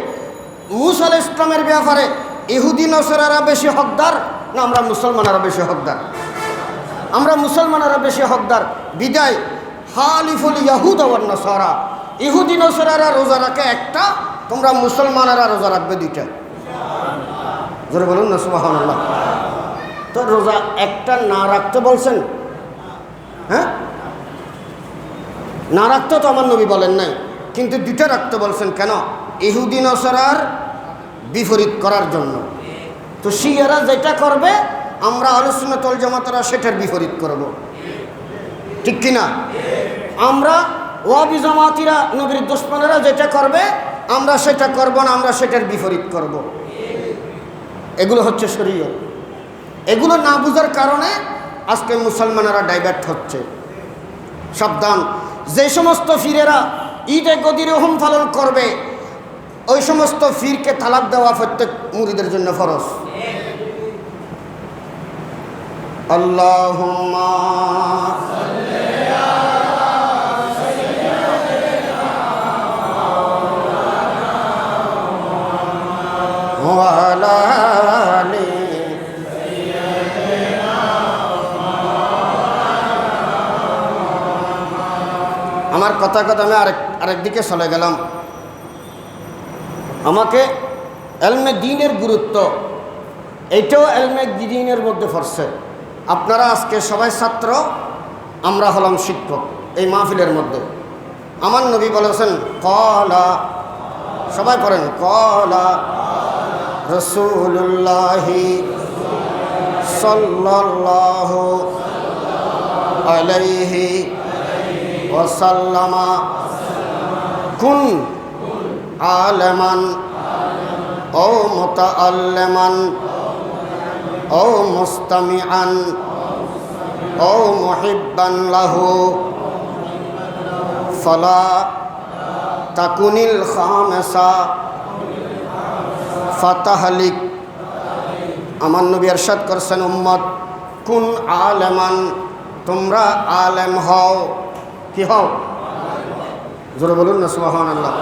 মূসা আলাইহিস সালামের ব্যাপারে ইহুদি নসরারা বেশি হকদার না আমরা মুসলমানেরা বেশি হকদার? আমরা মুসলমানেরা বেশি হকদার বিদায় হালিফুল ইয়াহুদ ওয়ান নাসারা, ইহুদি নসরারা রোজা রাখে একটা, তোমরা মুসলমানেরা রোজা রাখবে দুইটা। জোরে বলুন না সুবহানাল্লাহ। তো রোজা একটা না রাখতে বলছেন? হ্যাঁ, না রাখতে তো আমার নবী বলেন নাই, কিন্তু দুইটা রাখতে বলছেন কেন? ইহুদি নসরার বিপরীত করার জন্য। তো শিয়ারা যেটা করবে আমরা আহলুস সুন্নাত ওয়াল জামাতেরা সেটার বিপরীত করব, ঠিক কিনা? আমরা ওয়াহাবি জামাতিরা নবীর দুশমনেরা যেটা করবে আমরা সেটা করব না, আমরা সেটার বিপরীত করব। এগুলো হচ্ছে শরীয়ত। এগুলো না বুঝার কারণে আজকে মুসলমানেরা ডাইভার্ট হচ্ছে। সাবধান, যে সমস্ত ফিরেরা ঈদে গদিরে হোম পালন করবে ওই সমস্ত ফিরকে তালাক দেওয়া প্রত্যেক মুরিদের জন্য ফরজ। আল্লাহুম্মা সাল্লি আলা সাইয়্যিদিনা মুহাম্মাদ ওয়া আলা আলি সাইয়্যিদিনা মুহাম্মাদ আমার কথা আমি আরেক দিকে চলে গেলাম। আমাকে এলমে দ্বীনের গুরুত্ব, এইটাও এলমে দ্বীনের মধ্যে পড়ছে। আপনারা আজকে সবাই ছাত্র, আমরা হলাম শিক্ষক এই মাহফিলের মধ্যে। আমার নবী বলেছেন ক্বালা, সবাই পড়েন, ক্বালা রাসূলুল্লাহি সাল্লাল্লাহু আলাইহি ওয়াসাল্লাম কুন আলেমান ও মুতাআল্লিমান ও মুস্তামিআন ও মুহিব্বান লাহু ফালা তাকুনিল খামেসা ফাতাহলিক। আমার নবী ইরশাদ করছেন, উম্মত কুন আলেমান, তোমরা আলেম হও। কি হও? জোরে বলুন না সুবহানাল্লাহ।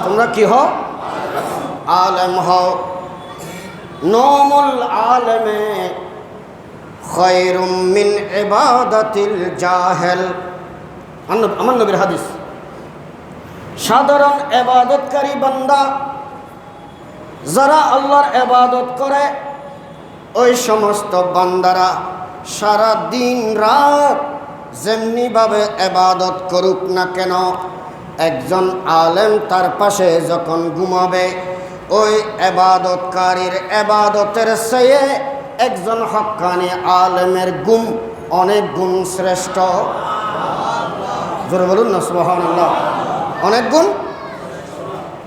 তোমরা কি হও? আলেম হও। নওমুল আলেমে খায়রুম মিন ইবাদাতিল জাহেল। আমার নবীর হাদিস। সাধারণ ইবাদতকারী বান্দা যারা আল্লাহর ইবাদত করে, ওই সমস্ত বান্দারা সারা দিন রাত যেমনিভাবে ইবাদত করুক না কেন, একজন আলেম তার পাশে যখন ঘুমাবে, ওই ইবাদতকারীর ইবাদতের চেয়ে একজন হক্কানি আলেমের ঘুম অনেক গুণ শ্রেষ্ঠ। জোরে বলুন না সুবহানাল্লাহ। অনেক গুণ।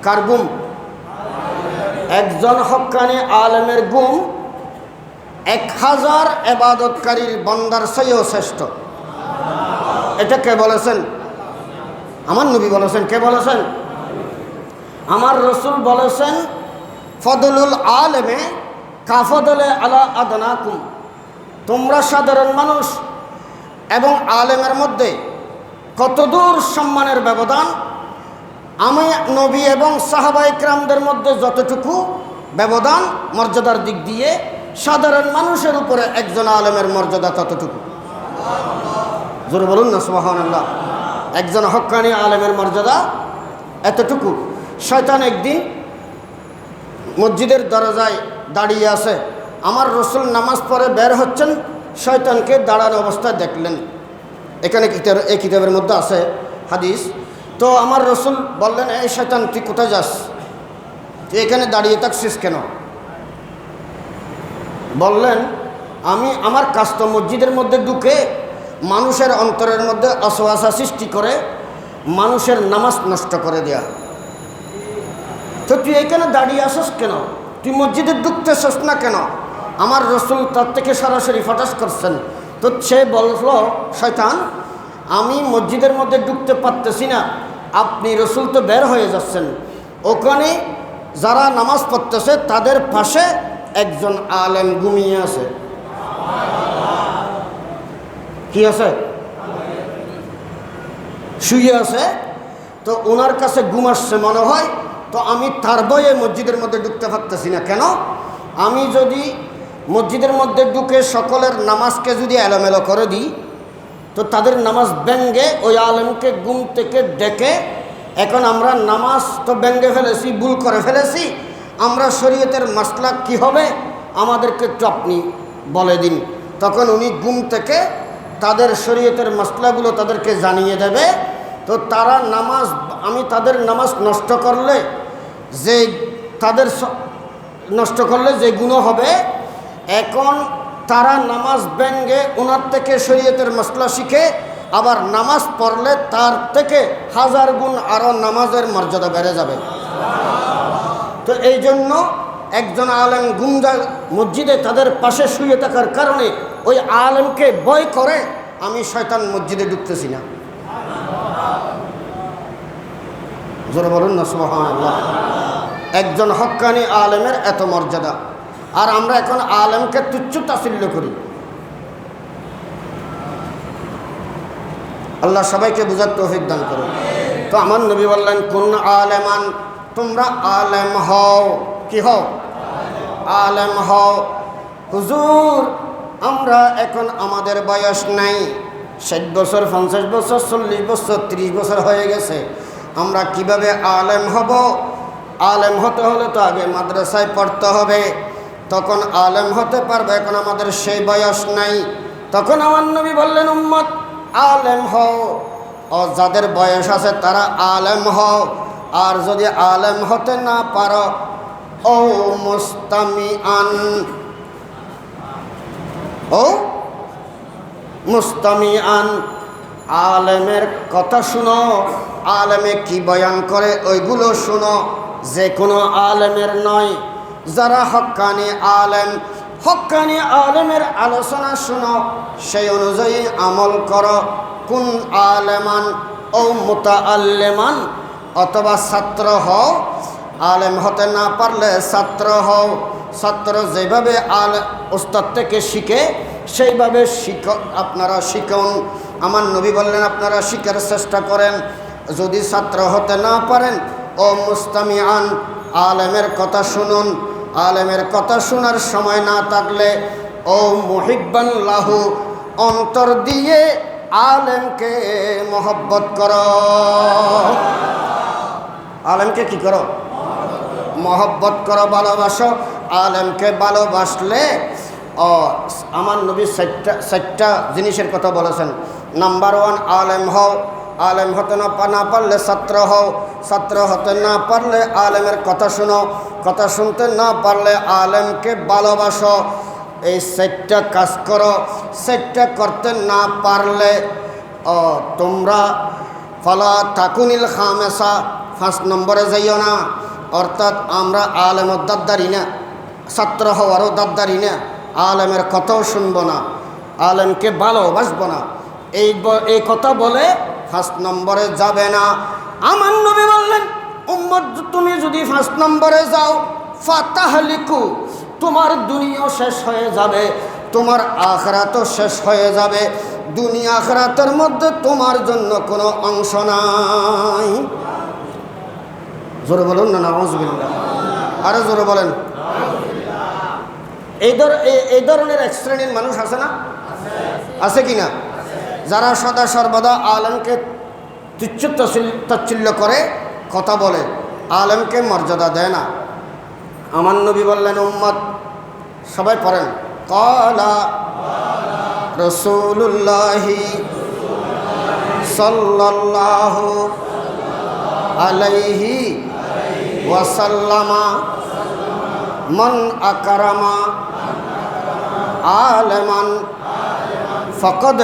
কার ঘুম? একজন হক্কানি আলেমের ঘুম 1000 ইবাদতকারীর বান্দার চেয়েও শ্রেষ্ঠ। এটা কে বলেছেন? আমার নবী বলেছেন। কে বলেছেন? আমার রসুল বলেছেন, ফদলুল আলেমে কাফদলে আলা আদনাকুম। তোমরা সাধারণ মানুষ এবং আলেমের মধ্যে কতদূর সম্মানের ব্যবধান, আমি নবী এবং সাহাবা ইকরামদের মধ্যে যতটুকু ব্যবধান মর্যাদার দিক দিয়ে, সাধারণ মানুষের উপরে একজন আলেমের মর্যাদা ততটুকু। জোরে বলুন না সুবহানাল্লাহ। একজন হক্কানি আলেমের মর্যাদা এতটুকু। শয়তান একদিন মসজিদের দরজায় দাঁড়িয়ে আছে, আমার রসুল নামাজ পড়ে বের হচ্ছেন, শয়তানকে দাঁড়ানো অবস্থায় দেখলেন। এখানে এই কিতাবের মধ্যে আছে হাদিস। তো আমার রসুল বললেন, এই শয়তান তুই কোথায় যাস? তুই এখানে দাঁড়িয়ে থাকছিস কেন? বললেন, আমি আমার কাজ তো মসজিদের মধ্যে ঢুকে মানুষের অন্তরের মধ্যে অসওয়াসা সৃষ্টি করে মানুষের নামাজ নষ্ট করে দেয়া। তো তুই এখানে দাঁড়িয়ে আসস কেন? তুই মসজিদে ঢুকতেছস না কেন? আমার রসুল তার থেকে সরাসরি ফটাস করছেন। তো সে বলল, শয়তান, আমি মসজিদের মধ্যে ঢুকতে পারতেছি না, আপনি রসুল তো বের হয়ে যাচ্ছেন। ওখানে যারা নামাজ পড়তেছে তাদের পাশে একজন আলেম ঘুমিয়ে আছে। কি আছে? শুয়ে আছে। তো ওনার কাছে ঘুম আসছে মনে হয়। তো আমি তার ভয়ে মসজিদের মধ্যে ঢুকতে পারতেছি না। কেন? আমি যদি মসজিদের মধ্যে ঢুকে সকলের নামাজকে যদি এলোমেলো করে দিই, তো তাদের নামাজ ভেঙ্গে ওই আলেমকে ঘুম থেকে ডেকে, এখন আমরা নামাজ তো ভেঙ্গে ফেলেছি, ভুল করে ফেলেছি, আমরা শরীয়তের মাসলা কি হবে আমাদেরকে একটু আপনি বলে দিন। তখন উনি ঘুম থেকে তাদের শরীয়তের মাসলাগুলো তাদেরকে জানিয়ে দেবে। তো তারা নামাজ, আমি তাদের নামাজ নষ্ট করলে যে গুনাহ হবে, এখন তারা নামাজ ভেঙ্গে ওনার থেকে শরীয়তের মাসলা শিখে আবার নামাজ পড়লে তার থেকে 1000 গুণ আরও নামাজের মর্যাদা বেড়ে যাবে। তো এই জন্য একজন আলেম মসজিদে তাদের পাশে শুয়ে থাকার কারণে ওই আলেমকে ভয় করে আমি শয়তান মসজিদে ঢুকতেছি না। জোরে বলুন না সুবহানাল্লাহ। একজন হক্কানি আলেমের এত মর্যাদা, আর আমরা এখন আলেমকে তুচ্ছ তাচ্ছিল্য করি। আল্লাহ সবাইকে বুঝার তৌফিক দান করুন। তো আমার নবী বললেন, কুন আলেমান, তোমরা আলেম হও। কি হও? আলেম হও। হুজুর, আমরা এখন আমাদের বয়স নাই, 60 বছর, 50 বছর, 40 বছর, 30 বছর হয়ে গেছে। আমরা কিভাবে আলেম হব? আলেম হতে হলে তো আগে মাদ্রাসায় পড়তে হবে, তখন আলেম হতে পারবে। এখন আমাদের সেই বয়স নাই। তখন আমার নবী বললেন, উম্মত আলেম হও, ও যাদের বয়স আছে তারা আলেম হও। আর যদি আলেম হতে না পারো, ও মুস্তামিআন, ও মুস্তামিআন, আলেমের কথা শুনো, আলেমে কি বয়ান করে ওইগুলো শুনো, যে কোনো আলেমের নয়। যারা হক্কানি আলেম, হক্কানি আলেমের আলোচনা শুনো, সেই অনুযায়ী আমল করো। কুন আলেমান ও মুতাআল্লিমান, অথবা ছাত্র হও, আলেম হতে না পারলে ছাত্র হও। ছাত্র যেভাবে উস্তাদ থেকে শিখে সেইভাবে আপনারা শিখুন। আমার নবী বললেন আপনারা শিখার চেষ্টা করেন। যদি ছাত্র হতে না পারেন, ও মুস্তামিআন, আলেমের কথা শুনুন। আলেমের কথা শোনার সময় না থাকলে, ও মুহিব্বান লাহু, অন্তর দিয়ে আলেমকে মহব্বত করো। আলেমকে কি করো? মহব্বত করো, ভালোবাসো। আলেমকে ভালোবাসলে আমার নবী 4টা জিনিসের কথা বলেছেন। নাম্বার 1, আলেম হও। আলেম হতে না পারলে ছাত্র হও। ছাত্র হতে না পারলে আলেমের কথা শুনো। কথা শুনতে না পারলে আলেমকে ভালোবাসো। এই 4টা কাজ করো। 4টা করতে না পারলে তোমরা ফালা তাকুনিল খামেসা, 5 নম্বরে যাইও না। অর্থাৎ আমরা আলেমের দাদ্দারি না, ছাত্র হওয়ারও দাদ্দারি না, আলেমের কথাও শুনবো না, আলেমকে ভালোবাসবো না, এই কথা বলে 5 নম্বরে যাবে না। আমার নবী বললেন, উম্মত তুমি যদি 5 নম্বরে যাও, ফাতাহলিকু, তোমার দুনিয়াও শেষ হয়ে যাবে, তোমার আখিরাতও শেষ হয়ে যাবে। দুনিয়া আখিরাতের মধ্যে তোমার জন্য কোনো অংশ নাই। জোরে বলুন না, নাউযুবিল্লাহ। আরো জোরে বলেন। এই ধরনের এক শ্রেণীর মানুষ আছে না? আছে কি না? যারা সদা সর্বদা আলেমকে তুচ্ছ তাচ্ছিল্য করে কথা বলে, আলেমকে মর্যাদা দেয় না। আমার নবী বললেন, উম্মত সবাই পড়েন, ক্বালা রাসূলুল্লাহি সাল্লাল্লাহু আলাইহি ওয়াসাল্লামা মান আকরামা আলেমান ফাকাদ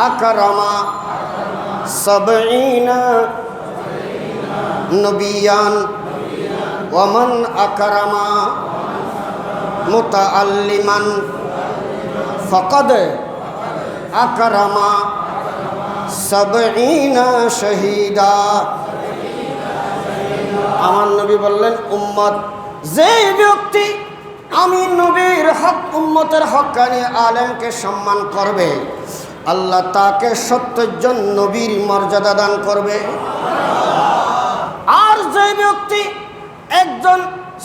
আকরামা 70 নবিয়ান ওয়া মান আকরামা মুতাআল্লিমান ফাকাদ আকরামা 70 শহীদা। আমার নবী বললেন, উম্মত যে ব্যক্তি আমি নবীর হক উম্মতের হক্কানি আলেমকে সম্মান করবে, আল্লাহ তাকে 70 জন নবীর মর্যাদা দান করবে। আর যে ব্যক্তি একজন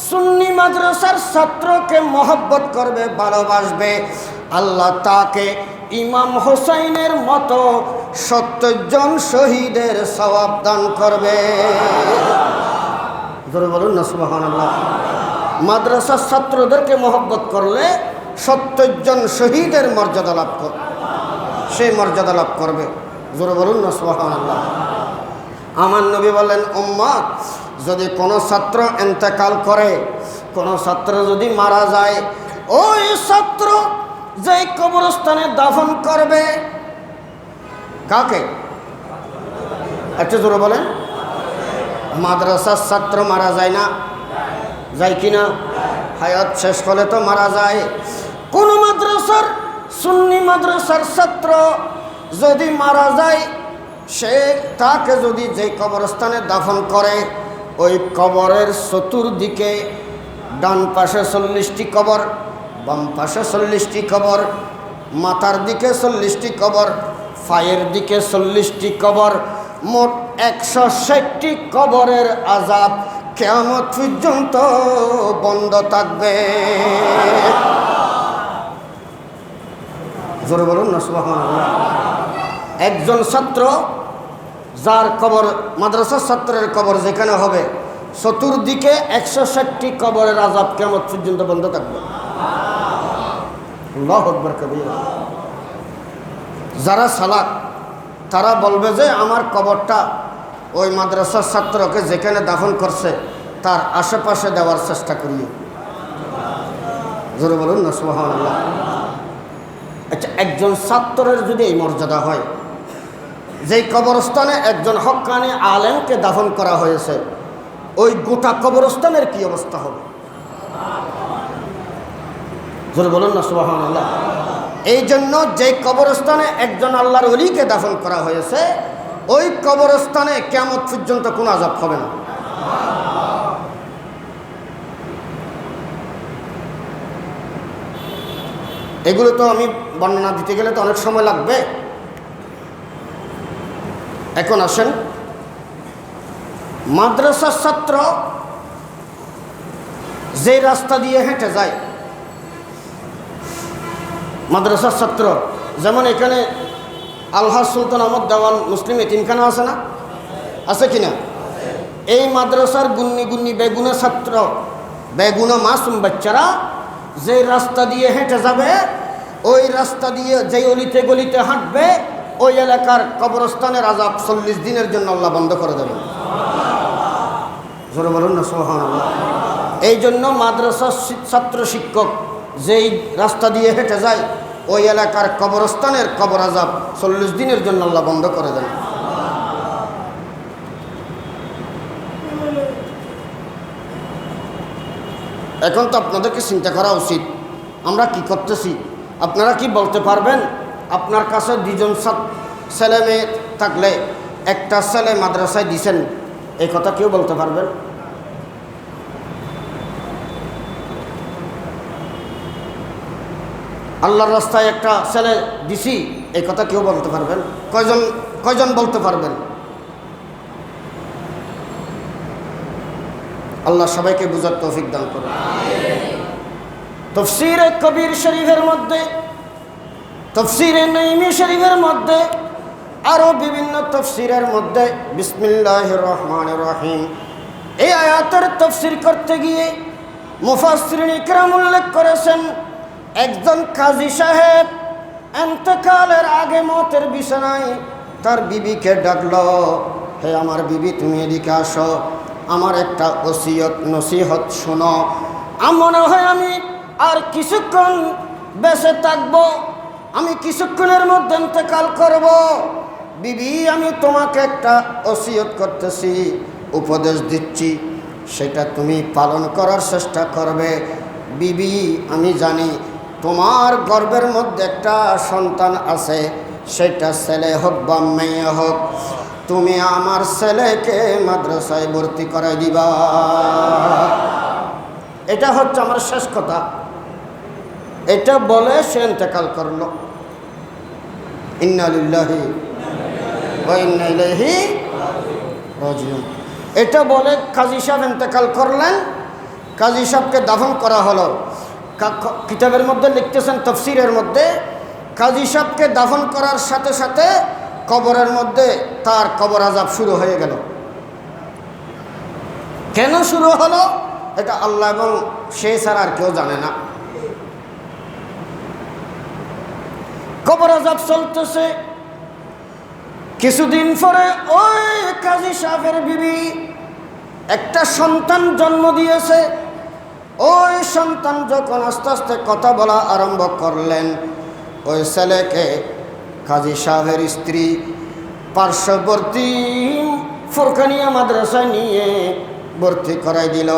সুন্নি মাদ্রাসার ছাত্রকে মহব্বত করবে, ভালোবাসবে, আল্লাহ তাকে ইমাম হোসাইনের মতো 70 জন শহীদের সওয়াব দান করবে। জোরে বলুন না সুবহানাল্লাহ। মাদ্রাসার ছাত্রদেরকে মহব্বত করলে 70 জন শহীদের মর্যাদা লাভ করবে, সেই মর্যাদা লাভ করবে। জোরে বলুন না সুবহানাল্লাহ। আমার নবী বলেন, উম্মত যদি কোনো ছাত্র ইন্তেকাল করে, কোনো ছাত্র যদি মারা যায়, ওই ছাত্র যেই কবরস্থানে দাফন করবে, কাকে? একটু জোরে বলেন। মাদ্রাসার ছাত্র মারা যায় না? যায় কি না? হায়াত শেষ হলে তো মারা যায়। কোন মাদ্রাসার সুন্নি মাদ্রাসার ছাত্র যদি মারা যায়, সে তাকে যদি যে কবরস্থানে দাফন করে, ওই কবরের চতুর্দিকে ডান পাশে 40টি কবর, বাম পাশে 40টি কবর, মাথার দিকে 40টি কবর, পায়ের দিকে 40টি কবর, মোট 160টি কবরের আযাব কিয়ামত পর্যন্ত বন্ধ থাকবে। জোরে বলুন না সুবহানাল্লাহ। একজন ছাত্র যার কবর, মাদ্রাসার ছাত্রের কবর যেখানে হবে, চতুর্দিকে 160টি কবরের আযাব কিয়ামত পর্যন্ত বন্ধ থাকবে। আল্লাহু আকবার কবীরা। যারা সালাক তারা বলবে যে আমার কবরটা ওই মাদ্রাসার ছাত্রকে যেখানে দাফন করছে তার আশেপাশে দেওয়ার চেষ্টা করি। জোরে বলুন না সুবহানাল্লাহ। আচ্ছা, একজন ছাত্রের যদি এই মর্যাদা হয়, যেই কবরস্থানে একজন হক্কানি আলেমকে দাফন করা হয়েছে, ওই গোটা কবরস্থানের কি অবস্থা হবে? জোরে বলুন না সুবহানাল্লাহ। এই জন্য যেই কবরস্থানে একজন আল্লাহর ওলিকে দাফন করা হয়েছে, ওই কবরস্থানে কিয়ামত পর্যন্ত কোনো আযাব হবে না। এগুলো তো আমি বর্ণনা দিতে গেলে তো অনেক সময় লাগবে। এখন আসেন, মাদ্রাসার ছাত্র যে রাস্তা দিয়ে হেঁটে যায়, মাদ্রাসার ছাত্র যেমন এখানে আলহাজ সুলতান আহমদ দেওয়ান মুসলিম এতিমখানা আছে না, আছে কিনা? এই মাদ্রাসার গুন্নি গুন্নি বেগুনা ছাত্র, বেগুনা মাসুম বাচ্চারা যে রাস্তা দিয়ে হেঁটে যাবে, ওই রাস্তা দিয়ে যেই অলিতে গলিতে হাঁটবে, ওই এলাকার কবরস্থানের আযাব 40 দিনের জন্য আল্লাহ বন্ধ করে দেবে। জোরে বলুন না সুবহানাল্লাহ। এই জন্য মাদ্রাসার ছাত্র শিক্ষক যেই রাস্তা দিয়ে হেঁটে যায়, ওই এলাকার কবরস্থানের কবর আযাব 40 দিনের জন্য আল্লাহ বন্ধ করে দেন। এখন তো আপনাদেরকে চিন্তা করা উচিত, আমরা কি করতেছি। আপনারা কি বলতে পারবেন আপনার কাছে 2জন ছেলে মেয়ে থাকলে একটা ছেলে মাদ্রাসায় দিছেন, এই কথা কেউ বলতে পারবেন? আল্লাহর রাস্তায় একটা ছেলে দিছি, এই কথা কেউ বলতে পারবেন? কয়জন বলতে পারবেন? আল্লাহ সবাইকে বুঝার তৌফিক দান করুন। তাফসীরে কবির শরীফের মধ্যে, তাফসীরে নাঈমী শরীফের মধ্যে, আরো বিভিন্ন তাফসীরের মধ্যে বিসমিল্লাহির রহমানির রহিম এই আয়াতের তাফসীর করতে গিয়ে মুফাসসিরিন ইকরাম উল্লেখ করেছেন, একজন কাজী সাহেব ইন্তেকালের আগে মতের বিছানায় তার বিবিকে ডাকলো, হে আমার বিবি, তুমি এদিকে আসো, আমার একটা ওসিয়ত নসিহত শোনো। মনে হয় আমি আর কিছুক্ষণ বেঁচে থাকবো, আমি কিছুক্ষণের মধ্যে ইন্তেকাল করব। বিবি, আমি তোমাকে একটা ওসিয়ত করতেছি, উপদেশ দিচ্ছি, সেটা তুমি পালন করার চেষ্টা করবে। বিবি, আমি জানি তোমার গর্ভের মধ্যে একটা সন্তান আছে, সেটা ছেলে হোক বা মেয়ে হোক, তুমি আমার ছেলেকে মাদ্রাসায় ভর্তি করাই দিবা। এটা হচ্ছে আমার শেষ কথা। এটা বলে সে ইন্তেকাল করল। ইন্না লিল্লাহি ওয়া ইন্না ইলাইহি রাজিউন। এটা বলে কাজী সাহেব ইন্তেকাল করলেন, কাজী সাহেবকে দাফন করা হলো। কিতাবের মধ্যে লিখতেছেন, তাফসীরের মধ্যে, কাজী সাহেবকে দাফন করার সাথে সাথে কবরের মধ্যে তার কবর আযাব শুরু হয়ে গেল। কেন শুরু হলো এটা আল্লাহ এবং সে ছাড়া আর কেউ জানে না। কবর আযাব চলতেছে। কিছুদিন পরে ওই কাজী সাহেবের বিবি একটা সন্তান জন্ম দিয়েছে। ওই সন্তান যখন আস্তে আস্তে কথা বলা আরম্ভ করলেন, ওই ছেলেকে কাজী সাহেবের স্ত্রী পার্শ্ববর্তী ফুরকানিয়া মাদ্রাসায় নিয়ে ভর্তি করাই দিল।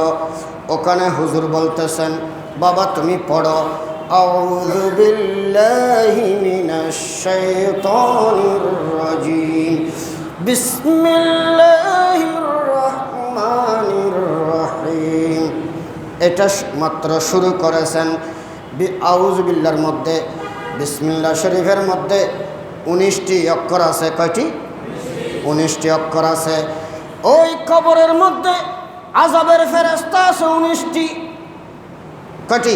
ওখানে হুজুর বলতেছেন, বাবা তুমি পড়ো, আউযু বিল্লাহি মিনাশ শাইতানির রাজিম, বিসমিল্লাহির রহমানির রহিম। এটা মাত্র শুরু করেছেন। আউযু বিল্লাহর মধ্যে, বিসমিল্লাহ শরীফের মধ্যে 19টি অক্ষর আছে। কয়টি? 19টি অক্ষর আছে। ওই কবরের মধ্যে আযাবের ফেরেশতা আছে 19টি। কয়টি?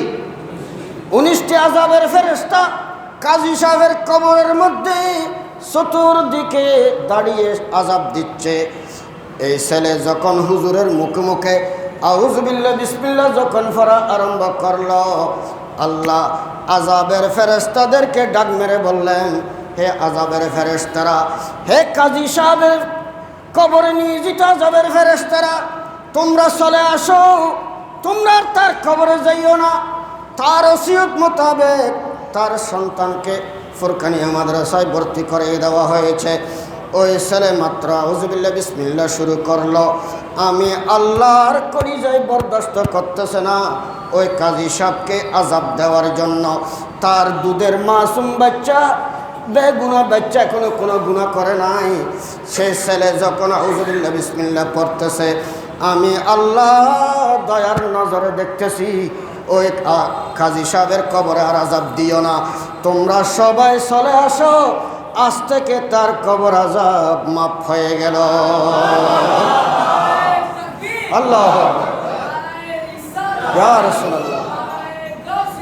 19টি আযাবের ফেরেশতা কাজী সাহেবের কবরের মধ্যে চতুর্দিকে দাঁড়িয়ে আযাব দিচ্ছে। এই ছেলে যখন হুজুরের মুখে মুখে আউযুবিল্লাহ বিসমিল্লাহ যখন পড়া আরম্ভ করলো, আল্লাহ আযাবের ফেরেশতাদেরকে ডাক মেরে বললেন, হে আযাবের ফেরেশতারা, হে কাজী সাহেবের কবরে নিয়োজিত আযাবের ফেরেশতারা, তোমরা চলে আসো, তোমরা তার কবরে যাইও না। তার ওসিয়ত মোতাবেক তার সন্তানকে ফুরকানিয়া মাদ্রাসায় ভর্তি করে দেওয়া হয়েছে। ওই ছেলে মাত্র আউযুবিল্লাহ বিসমিল্লাহ শুরু করলো, আমি আল্লাহর কলিজায় বরদাস্ত করতেছে না ওই কাজী সাহেবকে আযাব দেওয়ার জন্য। তার দুধের মাসুম বাচ্চা, বেগুনা বাচ্চা, এখনো কোনো গুনাহ করে নাই, সে ছেলে যখন আউযুবিল্লাহ বিসমিল্লাহ পড়তেছে, আমি আল্লাহ দয়ার নজরে দেখতেছি ওই কাজী সাহেবের কবরে আর আযাব দিও না, তোমরা সবাই চলে আসো, আজ থেকে তার কবর আযাব মাফ হয়ে গেল। আল্লাহু আকবার, ইয়া রাসূলুল্লাহ,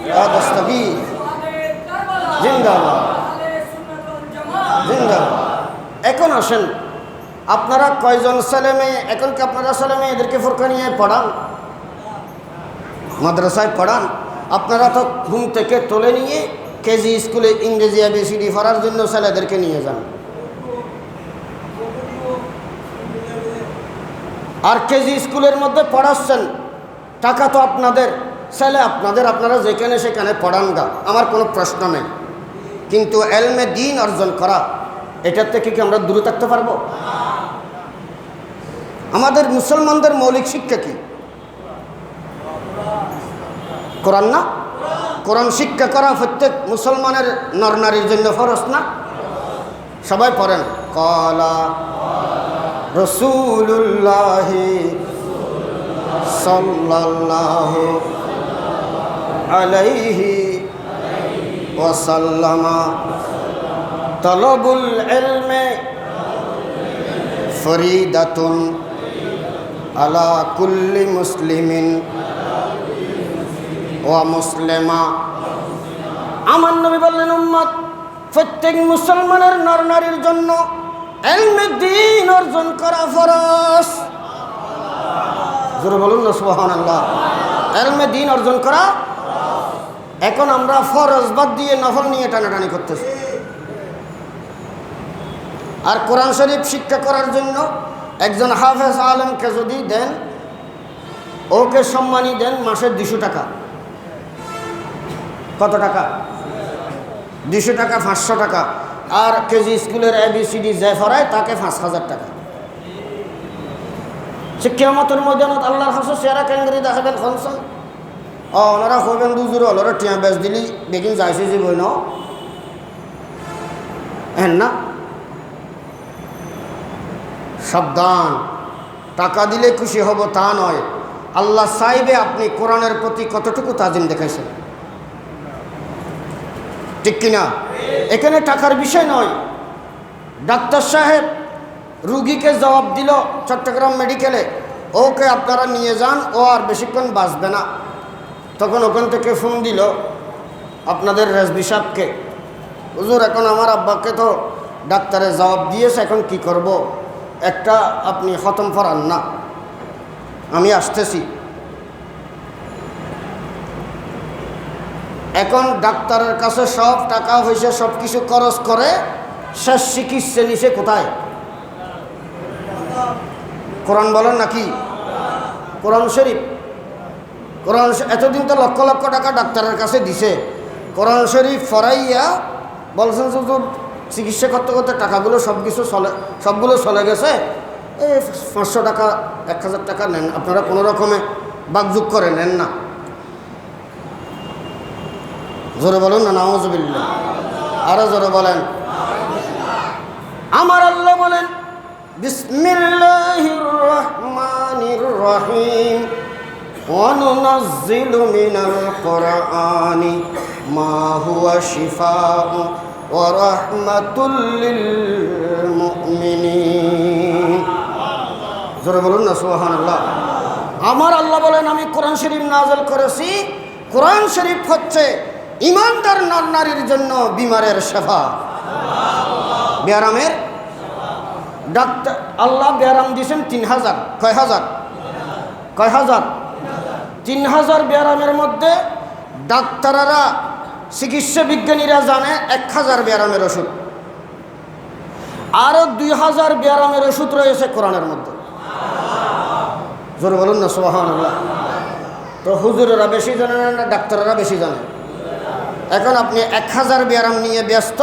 ইয়া দাস্তাগীর, জিন্দাবাদ জিন্দাবাদ। এখন আসেন, আপনারা কয়জন ছেলে মেয়ে, এখন কি আপনারা ছেলে মেয়েদেরকে ফুরকানিয়ায় পড়ান, মাদ্রাসায় পড়ান? আপনারা তো ঘুম থেকে তুলে নিয়ে কেজি স্কুলে ইংরেজি ABCD পড়ার জন্য ছেলেদেরকে নিয়ে যান, আর কেজি স্কুলের মধ্যে পড়াচ্ছেন, টাকা তো আপনাদের, ছেলে আপনাদের, আপনারা যেখানে সেখানে পড়ান গা, আমার কোনো প্রশ্ন নেই, কিন্তু এলমে দ্বীন অর্জন করা, এটার থেকে কি আমরা দূরে থাকতে পারবো? আমাদের মুসলমানদের মৌলিক শিক্ষা কি? কোরআন না? কোরআন শিক্ষা করা প্রত্যেক মুসলমানের নরনারীর জন্য ফরজ না? সবাই পড়েন, ক্বালা রাসূলুল্লাহি সাল্লাল্লাহু আলাইহি ওয়াসাল্লাম, তালাবুল ইলমি ফরিদাতুন আলা কুল্লি মুসলিমিন ওয়া মুসলিমা। আমার নবী বললেন, উম্মত প্রত্যেক মুসলমানের নরনারীর জন্য ইলমে দ্বীন অর্জন করা ফরজ। জোরে বলুন না সুবহানাল্লাহ। ইলমে দ্বীন অর্জন করা। এখন আমরা ফরজ বাদ দিয়ে নফল নিয়ে টানাটানি করতেছি। আর কোরআন শরীফ শিক্ষা করার জন্য একজন হাফেজ আলেমকে যদি দেন, ওকে সম্মানী দেন মাসে 200 টাকা। কত টাকা? 200 টাকা, 500 টাকা। আর কেজি স্কুলের ABCD যে পড়ায় তাকে 5000 টাকা। সে কিয়ামতের ময়দানত আল্লাহর কাছে চেহারা কেঙ্গরি দেখাবেন খনসন। ওনারা হইবেন দুজুর ওরা টিয়া বেচ দিলি বেগিন যাইছে যে বই হ্যাঁ না। সাবধান, টাকা দিলে খুশি হব তা নয়, আল্লাহ চাইবে আপনি কোরআনের প্রতি কতটুকু তাজিম দেখাইছেন, ঠিক কিনা? এখানে টাকার বিষয় নয়। ডাক্তার সাহেব রুগীকে জবাব দিল চট্টগ্রাম মেডিকেলে, ওকে আপনারা নিয়ে যান, ও আর বেশিক্ষণ বাঁচবে না। তখন ওখান থেকে ফোন দিল আপনাদের রেজবি সাহেবকে, হুজুর এখন আমার আব্বাকে তো ডাক্তারে জবাব দিয়েছে, এখন কি করব? একটা আপনি খতম পড়ান না, আমি আসতেছি। এখন ডাক্তারের কাছে সব টাকা পয়সা সব কিছু খরচ করে শেষ চিকিৎসা নিছে কোথায়? কোরআন বলেন নাকি? কোরআন শরীফ। কোরআন এতদিন তো লক্ষ লক্ষ টাকা ডাক্তারের কাছে দিছে, কোরআন শরীফ ফরাইয়া বলছেন হুজুর চিকিৎসা করতে করতে টাকাগুলো সবগুলো চলে গেছে, এই 500 টাকা 1000 টাকা নেন, আপনারা কোনো রকমে বাগযুগ করে নেন না। জোরে বলুন না নাউযুবিল্লাহ। আরো জোরে বলেন। আমার আল্লাহ বলেন, বিসমিল্লাহির রহমানির রহিম, ওয়া নুনাজ্জিলু মিনাল কুরআনি মা হুয়া শিফাউ ওয়া রাহমাতুল লিল মুমিনিন। জোরে বলুন না সুবহানাল্লাহ। আমার আল্লাহ বলেন, আমি কোরআন শরীফ নাযিল করেছি। কোরআন শরীফ হচ্ছে ইমানদার নর নারীর জন্য বিমারের শেফা, ব্যারামের ডাক্তার। আল্লাহ ব্যারাম দিয়েছেন 3000। কয় হাজার? 3000 ব্যারামের মধ্যে ডাক্তাররা, চিকিৎসা বিজ্ঞানীরা জানে 1000 ব্যারামের ওষুধ, আরো 2000 ব্যারামের ওষুধ রয়েছে কোরআনের মধ্যে। জোরে বলুন না সুবহানাল্লাহ। তো হুজুরেরা বেশি জানে না ডাক্তাররা বেশি জানে? এখন আপনি 1000 ব্যারাম নিয়ে ব্যস্ত,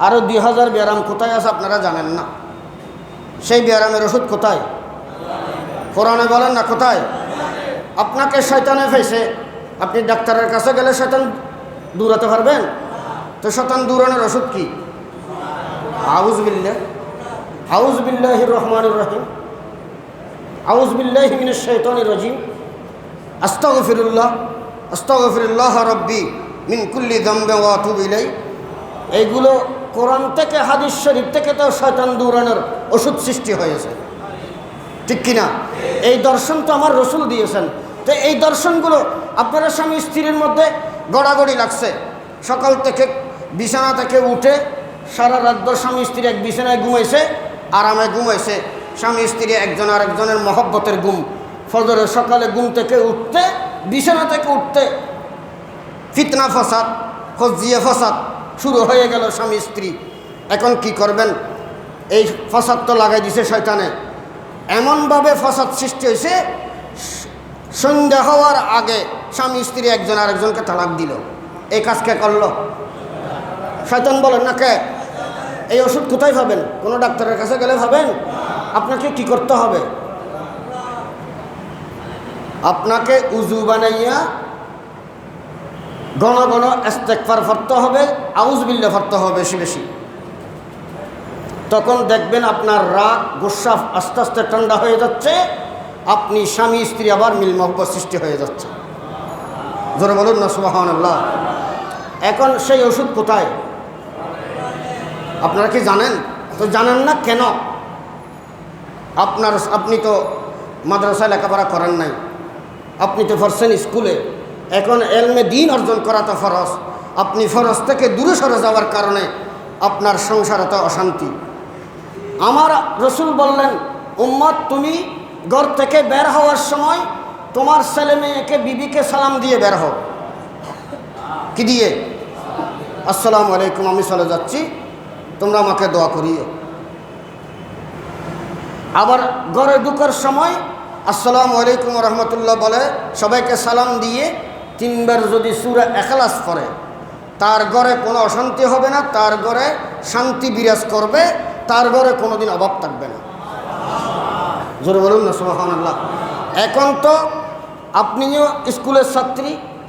আরো 2000 ব্যারাম কোথায় আছে আপনারা জানেন না। সেই ব্যারামের ওষুধ কোথায়? কোরআনে বলেন না কোথায়? আপনাকে শয়তানে ফেসে, আপনি ডাক্তারের কাছে গেলে শয়তান দূরাতে পারবেন? তো শয়তান দূরানোর ওষুধ কি? আউযু বিল্লাহির রহমানির রহিম, আউযু বিল্লাহি মিনাশ শাইতানির রাজিম, আস্তাগফিরুল্লাহ রাব্বি মিন কুল্লি যামবিন ওয়া আতুবু ইলাইহি। এইগুলো কোরআন থেকে, হাদিস শরীফ থেকে তো শয়তান দূরানোর ওষুধ সৃষ্টি হয়েছে, ঠিক কিনা? এই দর্শন তো আমার রসুল দিয়েছেন। তো এই দর্শনগুলো আপনারা স্বামী স্ত্রীর মধ্যে গড়াগড়ি লাগছে, সকাল থেকে বিছানা থেকে উঠে সারা রাত স্বামী স্ত্রী এক বিছানায় ঘুমাইছে, আরামে ঘুমাইছে, স্বামী স্ত্রী একজন আরেকজনের মহব্বতের ঘুম। ফজরের সকালে ঘুম থেকে উঠতে, বিছানা থেকে উঠতে ফিতনা ফাসাদ, ফজিয়ে ফাসাদ শুরু হয়ে গেল স্বামী স্ত্রী। এখন কি করবেন? এই ফাসাদ তো লাগাই দিছে শয়তানে, এমনভাবে ফাসাদ সৃষ্টি হয়েছে, সন্ধ্যা হওয়ার আগে স্বামী স্ত্রী একজন আরেকজনকে তালাক দিল। এই কাজ কে করলো? শয়তান। বলেন না কে? এই ওষুধ কোথায় পাবেন? কোনো ডাক্তারের কাছে গেলে পাবেন? আপনাকে কি করতে হবে? আপনাকে উজু বানাইয়া ঘন ঘন ইস্তেগফার পড়তে হবে, আউযু বিল্লাহ পড়তে হবে বেশি বেশি। তখন দেখবেন আপনার রাগ গোসা আস্তে আস্তে ঠান্ডা হয়ে যাচ্ছে, আপনি স্বামী স্ত্রী আবার মিল মহব্বত সৃষ্টি হয়ে যাচ্ছে। জোরে বলুন না সুবহানাল্লাহ। এখন সেই ওষুধ কোথায়? আপনারা কি জানেন? তো জানেন না কেন? আপনি তো মাদ্রাসায় লেখাপড়া করেন নাই, আপনি তো পড়ছেন স্কুলে। এখন এলমে দ্বীন অর্জন করা তো ফরজ। আপনি ফরজ থেকে দূরে সরে যাওয়ার কারণে আপনার সংসারে তো অশান্তি। আমার রসুল বললেন, উম্মত তুমি ঘর থেকে বের হওয়ার সময় তোমার ছেলে মেয়েকে, বিবিকে সালাম দিয়ে বের হও। কি দিয়ে? আসসালামু আলাইকুম, আমি চলে যাচ্ছি, তোমরা আমাকে দোয়া করিও। আবার ঘরে ঢুকার সময় আসসালামু আলাইকুম রহমতুল্লাহ বলে সবাইকে সালাম দিয়ে 3 বার যদি সূরা ইখলাস পড়ে, তার ঘরে কোনো অশান্তি হবে না, তার ঘরে শান্তি বিরাজ করবে, তার ঘরে কোনোদিন অভাব থাকবে না। জোরে বলুন না সুবহানাল্লাহ। এখন তো আপনিও স্কুলের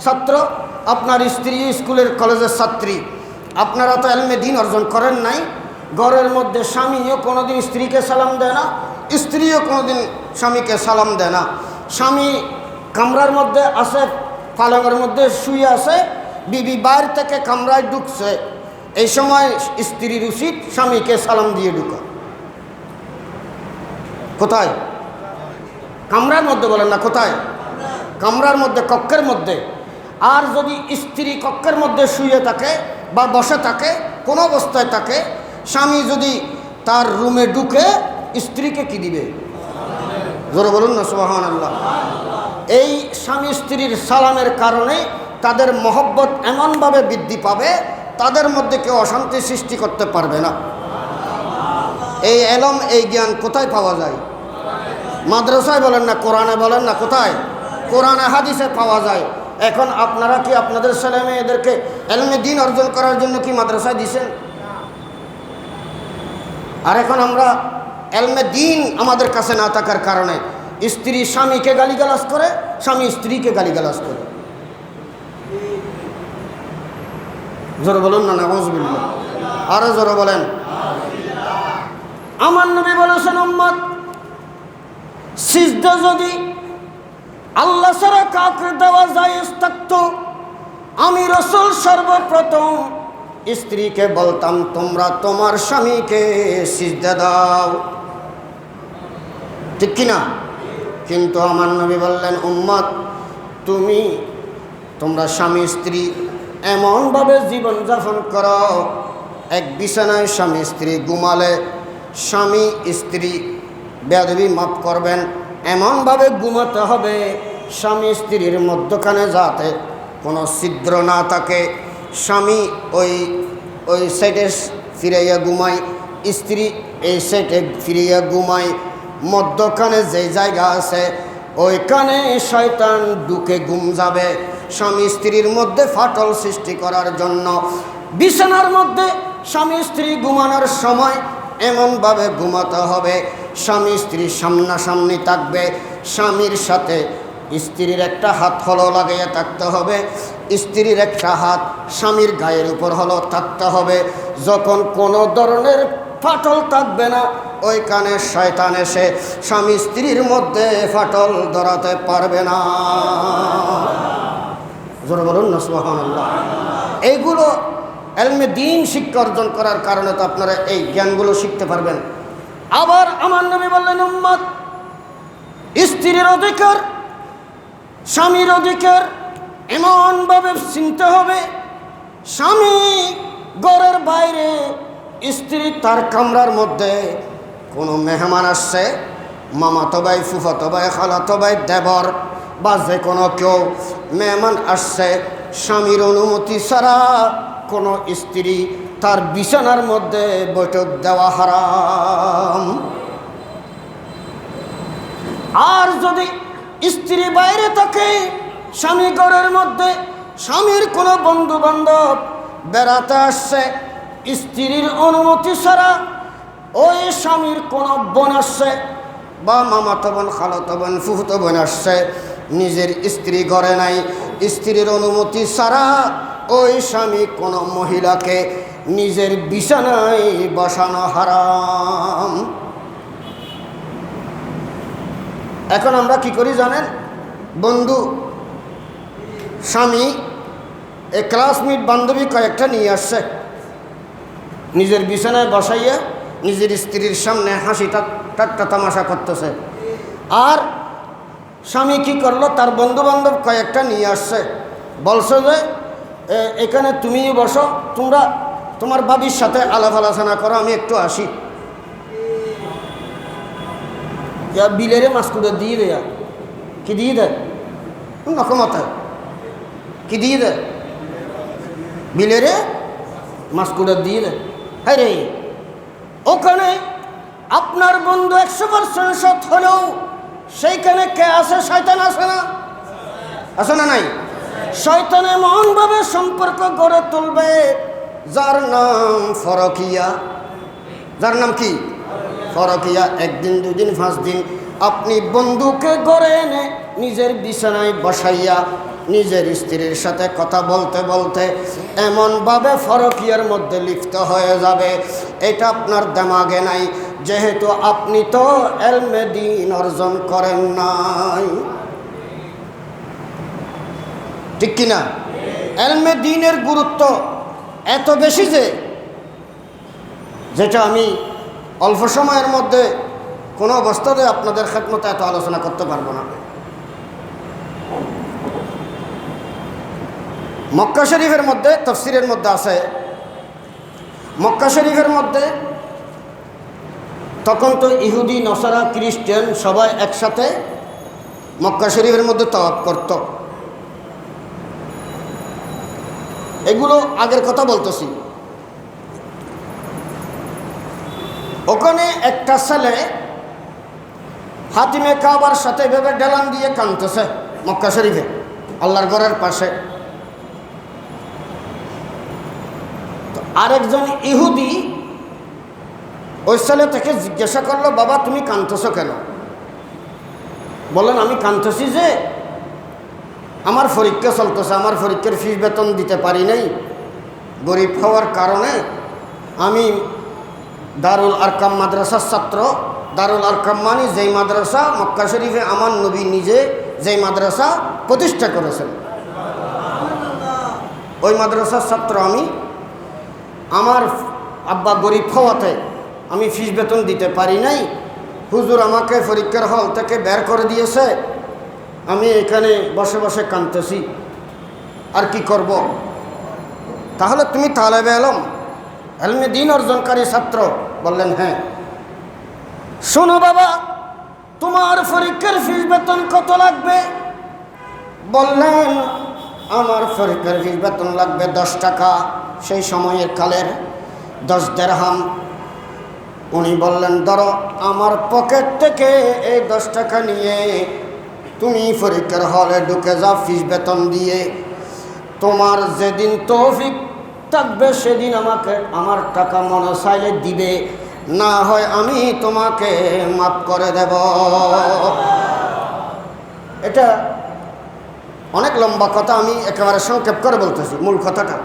ছাত্র, আপনার স্ত্রীও স্কুলের কলেজের ছাত্রী, আপনারা তো এলমে দ্বীন অর্জন করেন নাই। ঘরের মধ্যে স্বামীও কোনোদিন স্ত্রীকে সালাম দেয় না, স্ত্রীও কোনোদিন স্বামীকে সালাম দেয় না। স্বামী কামরার মধ্যে আছে, পালঙের মধ্যে শুয়ে আছে, বিবি বাইরে থেকে কামরায় ঢুকছে, এই সময় স্ত্রীর উচিত স্বামীকে সালাম দিয়ে ঢুকা। কোথায়? কামরার মধ্যে। বলেন না কোথায়? কামরার মধ্যে, কক্ষের মধ্যে। আর যদি স্ত্রী কক্ষের মধ্যে শুয়ে থাকে বা বসে থাকে, কোনো অবস্থায় থাকে, স্বামী যদি তার রুমে ঢুকে, স্ত্রীকে কি দিবে? জোরে বলুন না সুবহানাল্লাহ। এই স্বামী স্ত্রীর সালামের কারণে তাদের মহব্বত এমনভাবে বৃদ্ধি পাবে, তাদের মধ্যে কেউ অশান্তি সৃষ্টি করতে পারবে না। এই এলম, এই জ্ঞান কোথায় পাওয়া যায়? মাদ্রাসায়। বলেন না কোরআনে। বলেন না কোথায়? কোরআনে হাদিসে পাওয়া যায়। এখন আপনারা কি আপনাদের ছেলে মেয়েদেরকে এলমে দ্বীন অর্জন করার জন্য কি মাদ্রাসায় দিয়েছেন? আর এখন আমরা এলমে দ্বীন আমাদের কাছে না থাকার কারণে স্ত্রী স্বামীকে গালিগালাজ করে, স্বামী স্ত্রীকে গালিগালাজ করে। জোরে বলুন না নাউযুবিল্লাহ। আরো জোরে বলেন। আমার নবী বলেছেন, উম্মত সিজদা যদি আল্লাহ ছাড়া কাউকে দেওয়া জায়েজ থাকতো, আমি রাসূল সর্বপ্রথম স্ত্রীকে বলতাম তোমরা তোমার স্বামীকে সিজদা দাও, ঠিক কিনা? কিন্তু আমার নবী বললেন, উম্মত তোমরা স্বামী স্ত্রী এমনভাবে জীবনযাপন করো, এক বিছানায় স্বামী স্ত্রী ঘুমালে স্বামী স্ত্রী বেয়াদবি মাফ করবেন, এমনভাবে ঘুমাতে হবে স্বামী স্ত্রীর মধ্যখানে যাতে কোনো ছিদ্র না থাকে। স্বামী ওই সাইডে ফিরাইয়া ঘুমায়, স্ত্রী এই সাইডে ফিরিয়া ঘুমায়। মধ্যখানে যে জায়গা আছে ওইখানে শয়তান ঢুকে ঘুম যাবে। স্বামী স্ত্রীর মধ্যে ফাটল সৃষ্টি করার জন্য বিছানার মধ্যে স্বামী স্ত্রী ঘুমানোর সময় এমনভাবে ঘুমাতে হবে স্বামী স্ত্রী সামনাসামনি থাকবে। স্বামীর সাথে স্ত্রীর একটা হাত হলো লাগাইয়া থাকতে হবে, স্ত্রীর একটা হাত স্বামীর গায়ের উপর হলো থাকতে হবে। যখন কোনো ধরনের ফাটল থাকবে না, ওইখানে শয়তান এসে স্বামী স্ত্রীর মধ্যে ফাটল ধরাতে পারবে না। জোরে বলুন না সুবহানাল্লাহ। এইগুলো ইলমে দ্বীন শিক্ষা অর্জন করার কারণে তো আপনারা এই জ্ঞানগুলো শিখতে পারবেন। আবার আমার নবী বললেন, উম্মত, স্ত্রীর অধিকার স্বামীর অধিকার এমনভাবে চিনতে হবে, স্বামী ঘরের বাইরে, স্ত্রী তার কামরার মধ্যে। কোনো মেহমান আসছে, মামাতো ভাই, ফুফাতো ভাই, খালাতো ভাই, দেবর বা যে কোনো কেউ মেহমান আসছে, স্বামীর অনুমতি ছাড়া কোনো স্ত্রী তার বিছানার মধ্যে বৈঠক দেওয়া হারাম। আর যদি স্ত্রী বাইরে থাকে, স্বামী ঘরের মধ্যে, স্বামীর কোনো বন্ধু বান্ধব বেড়াতে আসছে, স্ত্রীর অনুমতি ছাড়া ওই স্বামীর কোনো বোন আসছে বা মামাতো বোন, খালাতো বোন, ফুফুতো বোন আসছে, নিজের স্ত্রী ঘরে নাই, স্ত্রীর অনুমতি ছাড়া ওই স্বামী কোনো মহিলাকে নিজের বিছানায় বসানো হারাম। এখন আমরা কি করি জানেন? বন্ধু, স্বামী ক্লাসমেট বান্ধবী কয়েকটা নিয়ে আসছে, নিজের বিছানায় বসাইয়া নিজের স্ত্রীর সামনে হাসি ঠাট্টা তামাশা করতেছে। আর স্বামী কি করলো? তার বন্ধু বান্ধব কয়েকটা নিয়ে আসছে, বলছে যে এখানে তুমিও বসো, তোমরা তোমার বাবির সাথে আলাপ আলোচনা করো, আমি একটু আসি। বিলেরে মাছকুড়ে দিয়ে দেয়া কি দিয়ে দেয় নকমত কি দিয়ে দেয়, বিলেরে মাছকুড়ে দিয়ে দেয়। হ্যাঁ রে, ওখানে আপনার বন্ধু 100% সৎ হলেও সেইখানে কে আছে? শয়তান আছে না? আছে না নাই? শয়তান এমনভাবে সম্পর্ক গড়ে তুলবে যার নাম ফরকিয়া। যার নাম কি? ফরকিয়া। একদিন, দুদিন, 5 দিন আপনি বন্ধুকে গড়ে এনে নিজের বিছানায় বসাইয়া নিজের স্ত্রীর সাথে কথা বলতে বলতে এমনভাবে ফরকিয়ার মধ্যে লিপ্ত হয়ে যাবে, এটা আপনার দিমাগে নাই, যেহেতু আপনি তো ইলমে দ্বীন অর্জন করেন নাই। ঠিক কিনা? ইলমে দ্বীনের গুরুত্ব এত বেশি যে যেটা আমি অল্প সময়ের মধ্যে কোনো অবস্থাতে আপনাদের খেদমতে এত আলোচনা করতে পারবো না। মক্কা শরীফের মধ্যে তাফসীরের মধ্যে আছে, মক্কা শরীফের মধ্যে তখন তো ইহুদি, নসারা, খ্রিস্টান সবাই একসাথে মক্কা শরীফের মধ্যে তওয়াফ করত। এগুলো আগের কথা বলতেছি। ওখানে একটা ছেলে হাতিমে কাবার সাথে এভাবে ডেলান দিয়ে কাঁদতেছে মক্কা শরীফে, আল্লাহর ঘরের পাশে। আরেকজন ইহুদি ওই ছেলে থেকে জিজ্ঞাসা করলো, বাবা তুমি কাঁদতেছো কেন? বলেন, আমি কাঁদতেছি যে আমার পরীক্ষা চলতেছে, আমার পরীক্ষার ফিস বেতন দিতে পারি নাই, গরিব হওয়ার কারণে আমি দারুল আরকাম মাদ্রাসার ছাত্র। দারুল আরকাম মানে যেই মাদ্রাসা মক্কা শরীফে আমার নবী নিজে যেই মাদ্রাসা প্রতিষ্ঠা করেছেন, ওই মাদ্রাসার ছাত্র আমি। আমার আব্বা গরিব হওয়াতে আমি ফিস বেতন দিতে পারি নাই, হুজুর আমাকে পরীক্ষার হল থেকে বের করে দিয়েছে, আমি এখানে বসে বসে কাঁদতেছি, আর কি করব? তাহলে তুমি তালেবে এলম, এলমে দিন অর্জনকারী ছাত্র? বললেন হ্যাঁ। শোনো বাবা, তোমার পরীক্ষার ফিস বেতন কত লাগবে? বললেন আমার পরীক্ষার ফিস বেতন লাগবে 10 টাকা, সেই সময়ের কালের 10 দিরহাম। উনি বললেন ধরো আমার পকেট থেকে এই 10 টাকা নিয়ে তুমি পরীক্ষার হলে ঢুকে যাও ফিস বেতন দিয়ে। তোমার যেদিন তৌফিক থাকবে সেদিন আমাকে আমার টাকা মনে চাইলে দিবে, না হয় আমি তোমাকে মাফ করে দেব। এটা অনেক লম্বা কথা, আমি একেবারে সংক্ষেপ করে বলতেছি মূল কথাটা।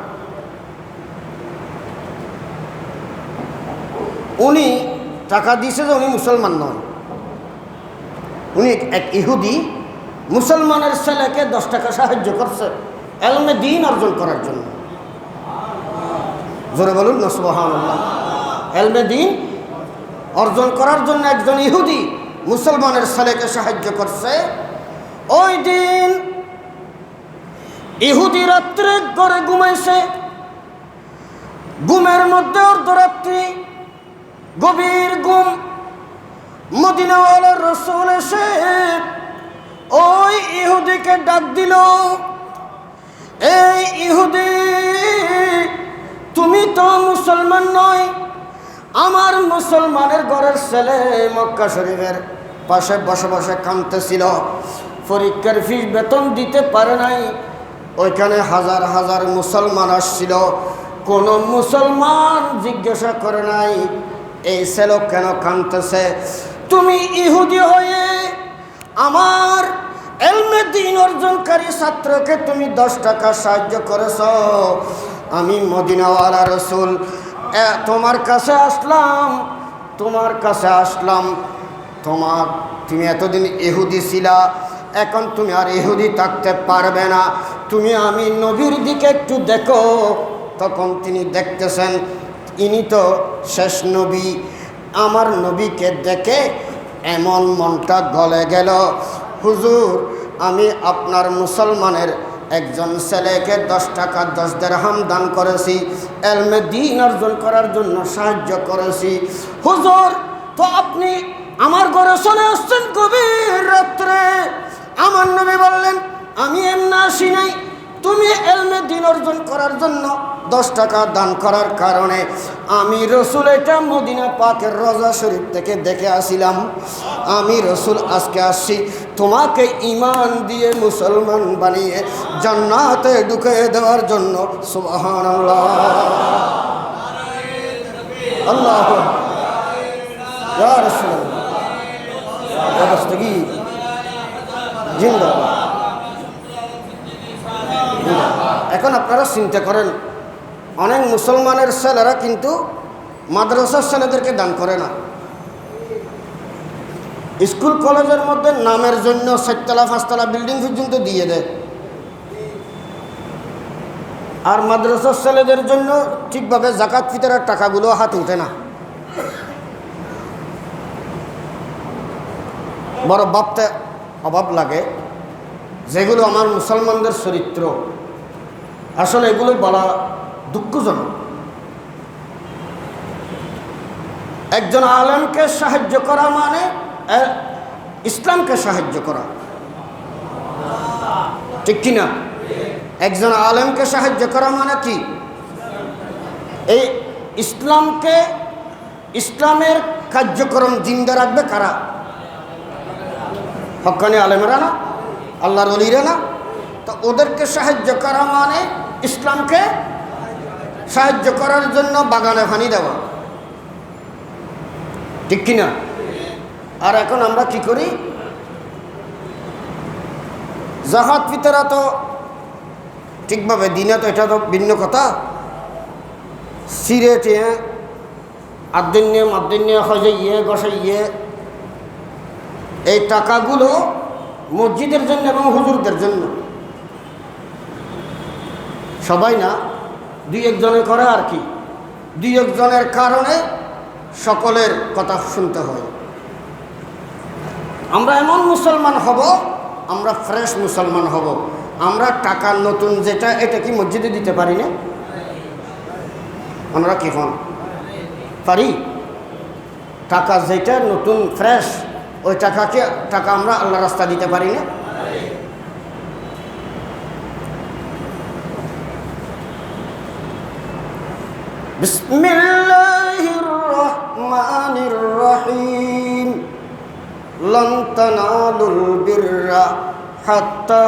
উনি টাকা দিয়েছে যে উনি মুসলমান নয়, উনি এক ইহুদি মুসলমানের ছেলেকে 10 টাকা সাহায্য করছে এলমে দিন অর্জন করার জন্য। জোরে বলুন না সুবহানাল্লাহ। এলমে দিন অর্জন করার জন্য একজন ইহুদি মুসলমানের ছেলেকে সাহায্য করছে। ওই দিন ইহুদি রাত্রে ঘরে ঘুমাইছে, ঘুমের মধ্যে অর্ধরাত্রি গভীর ঘুম। মদিনাওয়ালার রাসূল এসে ওই ইহুদিকে ডাক দিল, এই ইহুদি তুমি তো মুসলমান নয়। আমার মুসলমানের ঘরের ছেলে মক্কা শরীফের পাশে বসে বসে কাঁদতেছিল, পরীক্ষার ফিস বেতন দিতে পারে নাই। ওইখানে হাজার হাজার মুসলমান আসছিল, কোনো মুসলমান জিজ্ঞাসা করে নাই এই ছেলে কেন কাঁদতেছে। তুমি ইহুদি হয়ে আমার এলমে দিন অর্জনকারী ছাত্রকে তুমি 10 টাকা সাহায্য করেছ। আমি মদিনাওয়ালা রাসূল তোমার কাছে আসলাম। তুমি এতদিন ইহুদি ছিলা, এখন তুমি আর ইহুদি থাকতে পারবে না। আমি নবীর দিকে একটু দেখো। তখন তিনি দেখতেছেন ইনি তো শেষ নবী। আমার নবীকে দেখে এমন মনটা গলে গেল, হুজুর আমি আপনার মুসলমানের একজন ছেলেকে 10 টাকা 10 দিরহাম দান করেছি, এলমে দিন অর্জন করার জন্য সাহায্য করেছি। হুজুর তো আপনি আমার ঘরে চলে আসছেন গভীর রাত্রে। আমার নবী বললেন আমি এমনি আসি নাই, তুমি এলমে দিন অর্জন করার জন্য 10 টাকা দান করার কারণে আমি রসুল এটা মদিনা পাকের রওজা শরীফ থেকে দেখে আসিলাম। আমি রসুল আজকে আসছি তোমাকে ঈমান দিয়ে মুসলমান বানিয়ে জান্নাতে ঢুকে দেওয়ার জন্য। সুবহানাল্লাহ, আল্লাহু ইয়া রাসূলুল্লাহ অবস্থা কি জিন্দাবাদ। এখন আপনারা চিন্তা করেন, অনেক মুসলমানের ছেলেরা কিন্তু মাদ্রাসার ছেলেদেরকে দান করে না। স্কুল কলেজের মধ্যে নামের জন্য 4 তলা 5 তলা বিল্ডিং পর্যন্ত দিয়ে দেয়, আর মাদ্রাসার ছেলেদের জন্য ঠিকভাবে যাকাত ফিতরের টাকাগুলো হাতে উঠে না। বড় ভাবতে অভাব লাগে, যেগুলো আমার মুসলমানদের চরিত্র আসলে এগুলো বলা দুঃখজনক। একজন আলেমকে সাহায্য করা মানে ইসলামকে সাহায্য করা, ঠিক কিনা? একজন আলেমকে সাহায্য করা মানে কি? এই ইসলামের কার্যক্রম জিন্দা রাখবে কারা? হক্কানি আলেমরা না, আল্লাহর ওলিরা না? তো ওদেরকে সাহায্য করা মানে ইসলামকে সাহায্য করার জন্য বাগানে পানি দেওয়া, ঠিক কিনা? আর এখন আমরা কি করি? জাকাত ফিতরা তো ঠিকভাবে দিনে, তো এটা তো ভিন্ন কথা। সিরেটে আদিন্যে হজাইয়ে গসাইয়ে এই টাকাগুলো মসজিদের জন্য এবং হুজুরদের জন্য, সবাই না, 2-1 জনে করে। আর কি 2-1 জনের কারণে সকলের কথা শুনতে হয়। আমরা এমন মুসলমান হব, আমরা ফ্রেশ মুসলমান হব, আমরা টাকার নতুন যেটা এটা কি মসজিদে দিতে পারি না? ওনারা কি হন পারি? টাকা যেটা নতুন ফ্রেশ, ওই টাকা আমরা আল্লাহ রাস্তা দিতে পারি না? বিসমিল্লাহির রহমানির রহিম। লন তানালুল বিররা হাত্তা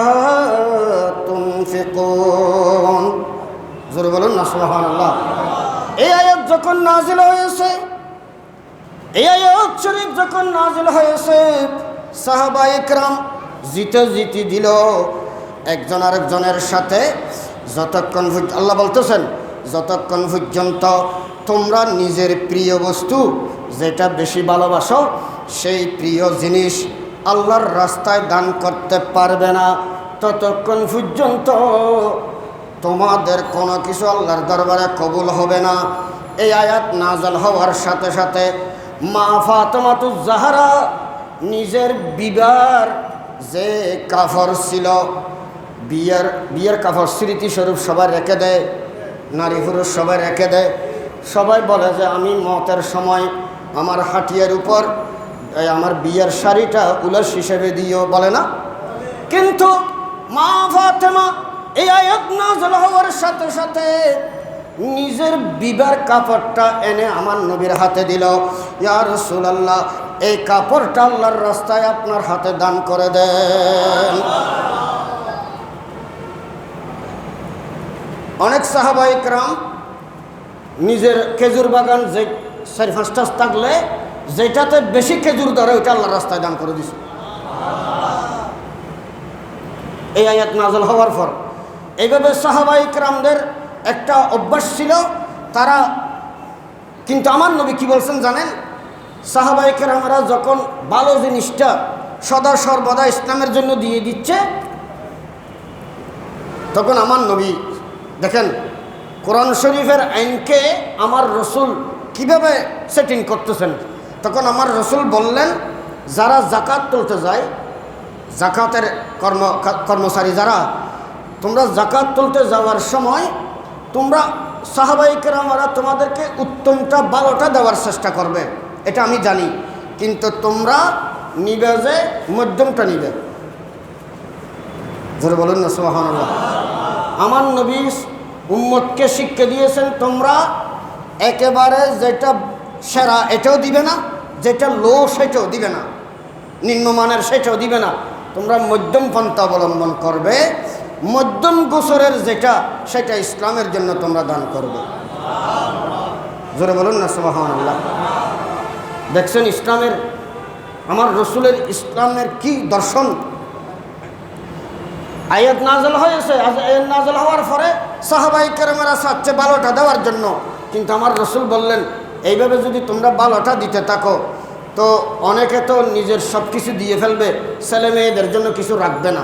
তুনফিকুন। জোরে বলুন না সুবহানাল্লাহ। এই আয়াত যখন নাজিল হয়েছে, এই আয়াত শরীফ যখন নাজিল হয়েছে, সাহাবায়ে কেরাম জিতে দিল একজন আরেকজনের সাথে। যতক্ষণ আল্লাহ বলতেছেন, যতক্ষণ পর্যন্ত তোমরা নিজের প্রিয় বস্তু যেটা বেশি ভালোবাসো সেই প্রিয় জিনিস আল্লাহর রাস্তায় দান করতে পারবে না, ততক্ষণ পর্যন্ত তোমাদের কোনো কিছু আল্লাহর দরবারে কবুল হবে না। এই আয়াত নাযিল হওয়ার সাথে সাথে মা ফাতেমাতুজ জাহরা নিজের বিবার যে কাফড় ছিল, বিয়ের কাফড় স্মৃতিস্বরূপ সবাই রেখে দেয়, নারী পুরুষ সবাই রেখে দেয়। সবাই বলে যে আমি মতের সময় আমার হাটিয়ার উপর আমার বিয়ের শাড়িটা উলাস হিসেবে দিও, বলে না? কিন্তু মা ফাতেমা এই আয়াত নাযিল হওয়ার সাথে সাথে নিজের বিবার কাপড়টা এনে আমার নবীর হাতে দিল। ইয়া রাসূলুল্লাহ, এই কাপড়টা আল্লাহর রাস্তায় আপনার হাতে দান করে দেন। অনেক সাহাবায়ে কেরাম নিজের খেজুর বাগান যে 4-5টা থাকলে যেটাতে বেশি খেজুর ধরে ওইটা আল্লাহর রাস্তায় দান করে দিছে। এই আয়াত নাযিল হওয়ার পর এইভাবে সাহাবায়ে কেরামদের একটা অভ্যাস ছিল। তারা কিন্তু আমার নবী কি বলছেন জানেন? সাহাবায়ে কেরামরা যখন ভালো জিনিসটা সদা সর্বদা ইসলামের জন্য দিয়ে দিচ্ছে, তখন আমার নবী দেখেন কোরআন শরীফের আইনকে আমার রসুল কিভাবে সেটিং করতেছেন। তখন আমার রসুল বললেন, যারা জাকাত তুলতে যায়, জাকাতের কর্মচারী যারা, তোমরা জাকাত তুলতে যাওয়ার সময় তোমরা সাহাবায়ে কেরামরা তোমাদেরকে উত্তমটা ভালোটা দেওয়ার চেষ্টা করবে, এটা আমি জানি, কিন্তু তোমরা নিবে যে মধ্যমটা নিবে। জোরে বলুন না সুবহানাল্লাহ। আমার নবী উম্মতকে শিক্ষা দিয়েছেন, তোমরা একেবারে যেটা সেরা এটাও দিবে না, যেটা লো সেটাও দিবে না, নিম্নমানের সেটাও দিবে না, তোমরা মধ্যম পন্থা অবলম্বন করবে। মধ্যম গোসরের যেটা সেটা ইসলামের জন্য তোমরা দান করবে। জোরে বলুন না সুবহানাল্লাহ। দেখছেন ইসলামের, আমার রসুলের ইসলামের কি দর্শন। আয়াত নাযিল হয়েছে, আয়াত নাযিল হওয়ার পরে সাহাবায়ে কেরামরা চাচ্ছে ভালোটা দেওয়ার জন্য, কিন্তু আমার রসুল বললেন, এইভাবে যদি তোমরা ভালোটা দিতে থাকো তো অনেকে তো নিজের সব কিছু দিয়ে ফেলবে, ছেলে মেয়েদের জন্য কিছু রাখবে না,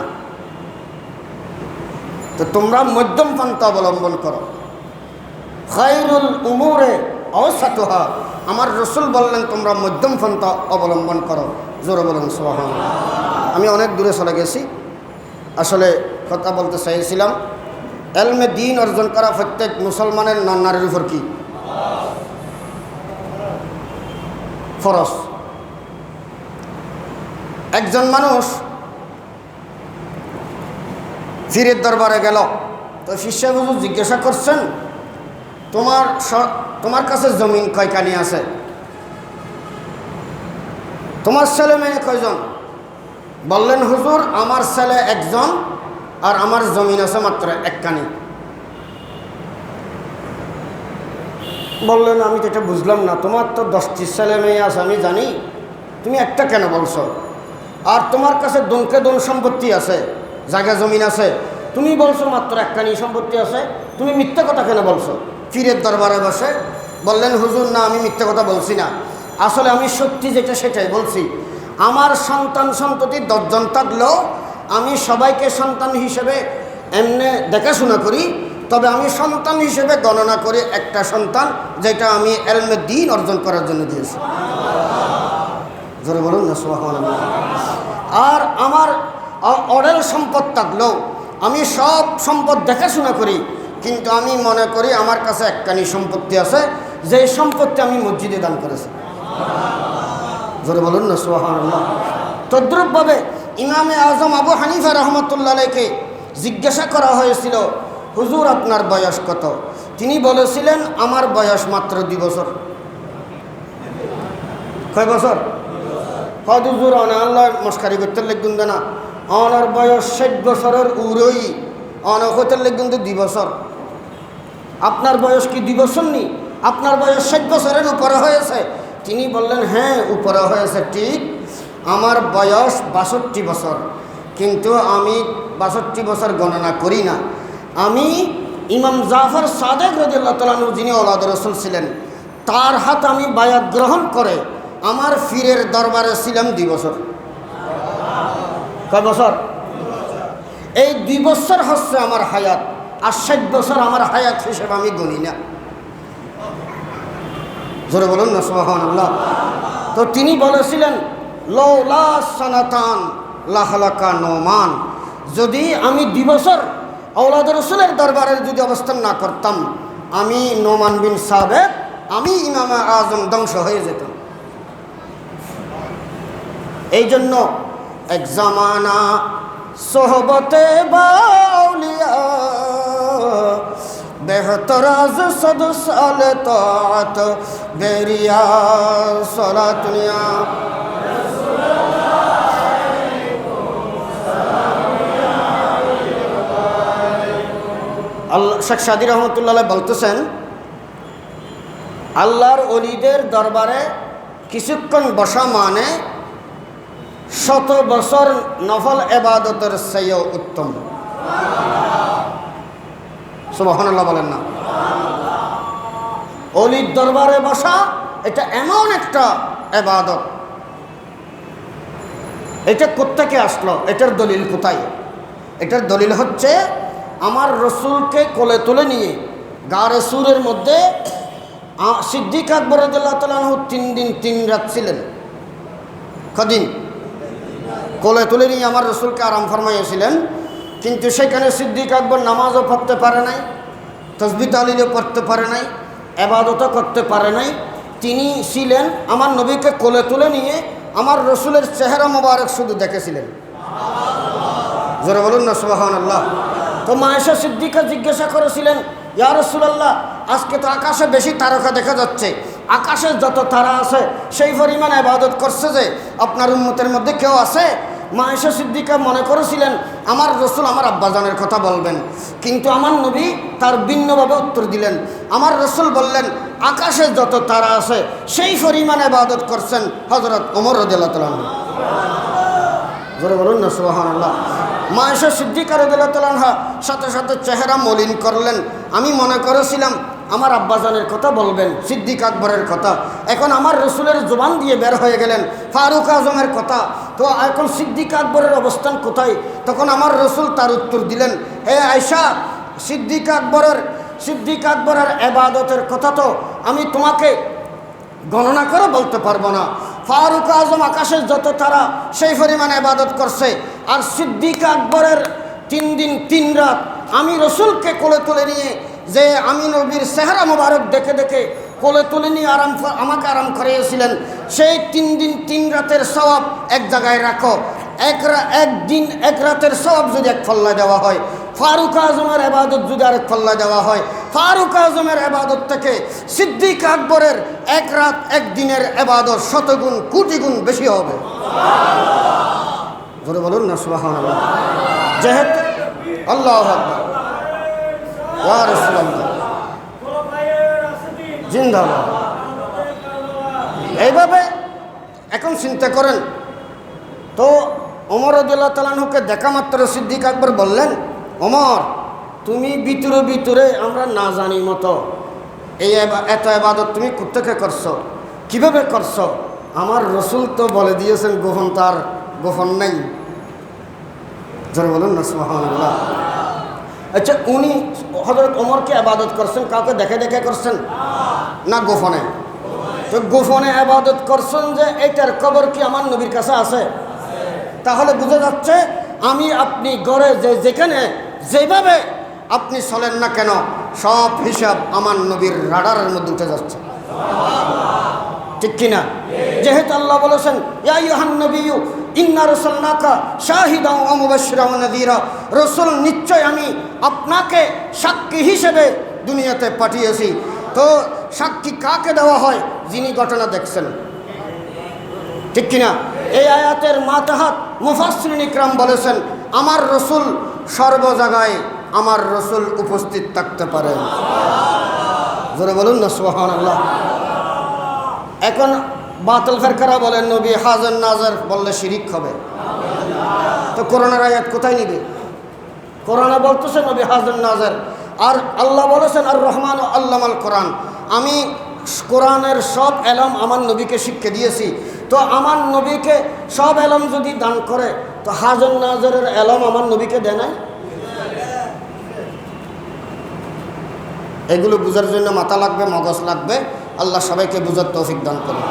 তো তোমরা মধ্যম পন্থা অবলম্বন করো। খায়রুল উমুরে আওসাতুহা, আমার রসুল বললেন তোমরা মধ্যম পন্থা অবলম্বন করো। জোরে বলুন সুবহানাল্লাহ। আমি অনেক দূরে চলে গেছি, আসলে কথা বলতে চাইছিলাম, এলমে দ্বীন অর্জন করা প্রত্যেক মুসলমানের নারীর উপর কি ফরজ। একজন মানুষ পীরের দরবারে গেল, তো শিষ্য হুজুর জিজ্ঞাসা করছেন, তোমার কাছে জমিন কয়খানি আছে, তোমার ছেলে মেয়ে কয়জন? বললেন, হুজুর আমার ছেলে একজন আর আমার জমিন আছে মাত্র একখানি। বললেন, আমি তো এটা বুঝলাম না, তোমার তো 10টি ছেলে মেয়ে আছে আমি জানি, তুমি একটা কেন বলছো? আর তোমার কাছে দনকে দন সম্পত্তি আছে, জায়গা জমিন আছে, তুমি বলছো মাত্র একখানি সম্পত্তি আছে, তুমি মিথ্যা কথা কেন বলছো? পীরের দরবারে বসে বললেন, হুজুর না, আমি মিথ্যা কথা বলছি না, আসলে আমি সত্যি যেটা সেটাই বলছি। আমার সন্তান সন্ততি 10 জন থাকলেও আমি সবাইকে সন্তান হিসেবে এমনি দেখাশোনা করি, তবে আমি সন্তান হিসেবে গণনা করি একটা সন্তান, যেটা আমি এলমে দ্বীন অর্জন করার জন্য দিয়েছি। জোরে বলুন না সুবহানাল্লাহ। আর আমার অডেল সম্পদ থাকলেও আমি সব সম্পদ দেখাশোনা করি, কিন্তু আমি মনে করি আমার কাছে একখানি সম্পত্তি আছে, যে সম্পত্তি আমি মসজিদে দান করেছি। জোরে বলুন না সুবহানাল্লাহ। তদ্রূপভাবে ইমামে আজম আবু হানিফা রহমতুল্লাহ আলাইকে জিজ্ঞাসা করা হয়েছিল, হুজুর আপনার বয়স কত? তিনি বলেছিলেন আমার বয়স মাত্র 2 বছর। কয় বছর? হুজুর আল্লাহ মস্কারি করতে লিখুন না, আমার বয়স 60 বছরের উড়ই অনেক হতে লিখুন 2 বছর। আপনার বয়স কি 2 বছর নি? আপনার বয়স 60 বছরের উপরে হয়েছে। তিনি বললেন হ্যাঁ উপরে হয়েছে ঠিক, আমার বয়স 62 বছর, কিন্তু আমি 62 বছর গণনা করি না। আমি ইমাম জাফর সাদেক রাদিয়াল্লাহু তাআলা আনহু, যিনি আওলাদ রাসূল ছিলেন, তার হাত আমি বায়াত গ্রহণ করে আমার পীরের দরবারে ছিলাম 2 বছর। কয় বছর? এই 2 বছর হচ্ছে আমার হায়াত, আর 60 বছর আমার হায়াত হিসেবে আমি গণি না। জোরে বলুন না সুবহানাল্লাহ। তো তিনি বলেছিলেন লাউলা সানাতান লাহলাকা নোমান, যদি আমি 2 বছর আওলাদ রাসূলের দরবারে যদি অবস্থান না করতাম, আমি নোমান বিন সাবেক, আমি ইমামে আজম ধ্বংস হয়ে যেতাম। এই জন্য এক জামানা সোহবতে বাউলিয়া বেহতর আজ সদ সাল তাআত বেরিয়া সালাতুনিয়া। আল্লাহ শেখ সাদি রহমতুল্লাহ বলতেছেন, আল্লাহর ওলিদের দরবারে কিছুক্ষণ বসা মানে 100 বছর নফল ইবাদতের চেয়েও উত্তম। সুবহানাল্লাহ বলেন না। ওলির দরবারে বসা এটা এমন একটা ইবাদত, এটা কোত্থেকে আসলো? এটার দলিল কোথায়? এটার দলিল হচ্ছে আমার রসুলকে কোলে তুলে নিয়ে গারে সুরের মধ্যে সিদ্দিক আকবর রাদিয়াল্লাহু তাআলা আনহু 3 দিন 3 রাত ছিলেন। কদিন? কোলে তুলে নিয়ে আমার রসুলকে আরাম ফরমাইয়াছিলেন, কিন্তু সেখানে সিদ্দিক আকবর নামাজও পড়তে পারে নাই, তাসবিহ তাহলিলও পড়তে পারে নাই, ইবাদতও করতে পারে নাই। তিনি ছিলেন আমার নবীকে কোলে তুলে নিয়ে আমার রসুলের চেহারা মোবারক শুধু দেখেছিলেন। জোরে বলুন না সুবহানাল্লাহ। তো মা আয়েশা সিদ্দিকা জিজ্ঞাসা করেছিলেন, ইয়া রাসূলুল্লাহ, আজকে তো আকাশে বেশি তারকা দেখা যাচ্ছে, আকাশে যত তারা আছে সেই পরিমাণ ইবাদত করছে, যে আপনার উম্মতের মধ্যে কেউ আছে? মা আয়েশা সিদ্দিকা মনে করেছিলেন আমার রসুল আমার আব্বাজানের কথা বলবেন, কিন্তু আমার নবী তার ভিন্নভাবে উত্তর দিলেন। আমার রসুল বললেন আকাশে যত তারা আছে সেই পরিমাণ ইবাদত করছেন হযরত ওমর রাদিয়াল্লাহু তাআলা আনহু। জোরে বলুন না সুবহানাল্লাহ। মা আয়েশা সিদ্দিকা রাদিয়াল্লাহু তাআলা আনহা সাথে সাথে চেহারা মলিন করলেন। আমি মনে করেছিলাম আমার আব্বাজানের কথা বলবেন, সিদ্দিক আকবরের কথা। এখন আমার রসুলের জবান দিয়ে বের হয়ে গেলেন ফারুক আজমের কথা। তো এখন সিদ্দিক আকবরের অবস্থান কোথায়? তখন আমার রসুল তার উত্তর দিলেন, হে আয়েশা, সিদ্দিক আকবরের ইবাদতের কথা তো আমি তোমাকে গণনা করে বলতে পারবো না। ফারুক আজম আকাশের যত তারা সেই পরিমাণে ইবাদত করছে, আর সিদ্দিক আকবরের 3 দিন 3 রাত আমি রসুলকে কোলে তুলে নিয়ে, যে আমি নবীর চেহারা মোবারক দেখে দেখে কোলে তুলে নিয়ে আমাকে আরাম করিয়েছিলেন, সেই 3 দিন 3 রাতের সওয়াব এক জায়গায় রাখো। এক দিন 1 রাতের সওয়াব যদি এক পাল্লায় দেওয়া হয়, ফারুক আজমের ইবাদত যদি আরেক পাল্লায় দেওয়া হয়, ফারুক আজমের ইবাদত থেকে সিদ্দিক আকবরের 1 রাত 1 দিনের ইবাদত 100 গুণ কোটি গুণ বেশি হবে। জোরে বলুন না সুবহানাল্লাহ। যেহেতু আল্লাহু আকবার ওয়া রাসূলুল্লাহ জিন্দাবাদ। এইভাবে এখন চিন্তা করেন তো, ওমর রাদিয়াল্লাহু তাআলা আনহুকে দেখা মাত্র সিদ্দিক আকবর বললেন, ওমর তুমি ভিতরে ভিতরে আমরা না জানি মতো এত ইবাদত তুমি কোত্থেকে করছো, কিভাবে করছো? আমার রসুল তো বলে দিয়েছেন গোপন, তার গোপন নাই। যারা বলুন না সুবহানাল্লাহ। আচ্ছা, উনি হযরত ওমরকে ইবাদত করছেন কাউকে দেখে দেখে করছেন না গোপনে? তো গোপনে ইবাদত করছেন, যে এটার খবর কি আমার নবীর কাছে আছে? তাহলে বোঝা যাচ্ছে আমি আপনি ঘরে যেখানে যেভাবে আপনি চলেন না কেন, সব হিসাব আমার নবীর রাডারের মধ্যে উঠে যাচ্ছে। ঠিক কিনা? যেহেতু আল্লাহ বলেছেন ইয়া আইয়ুহান নবিয়্যু ইন্না রাসূলনাকা শাহিদাও ওয়া মুবাশশিরাও ওয়া নাযীরা, রাসূল নিশ্চয় আমি আপনাকে সাক্ষী হিসেবে দুনিয়াতে পাঠিয়েছি। তো সাক্ষী কাকে দেওয়া হয়? যিনি ঘটনা দেখছেন। ঠিক কিনা? এই আয়াতের মাতাহাত মুফাসসিরিন ইকরাম বলেছেন আমার রাসূল সর্ব জায়গায় আমার রাসূল উপস্থিত থাকতে পারেন। জোরে বলুন না সুবহানাল্লাহ। এখন বাতিল ফেরকারা বলেন নবী হাজার নাজার বললে শিরিক হবে। তো কোরআনের আয়াত কোথায় নিবে? কোরআনে বলতেছে নবী হাজার নাজার, আর আল্লাহ বলেছেন আর রহমান আল্লামাল কোরআন, আমি কোরআনের সব এলম আমার নবীকে শিক্ষা দিয়েছি। তো আমার নবীকে সব এলম যদি দান করে, তো হাজার নাজারের এলম আমার নবীকে দেয় নাই? এগুলো বুঝার জন্য মাথা লাগবে, মগজ লাগবে। আল্লাহ সবাইকে বুঝার তৌফিক দান করুন।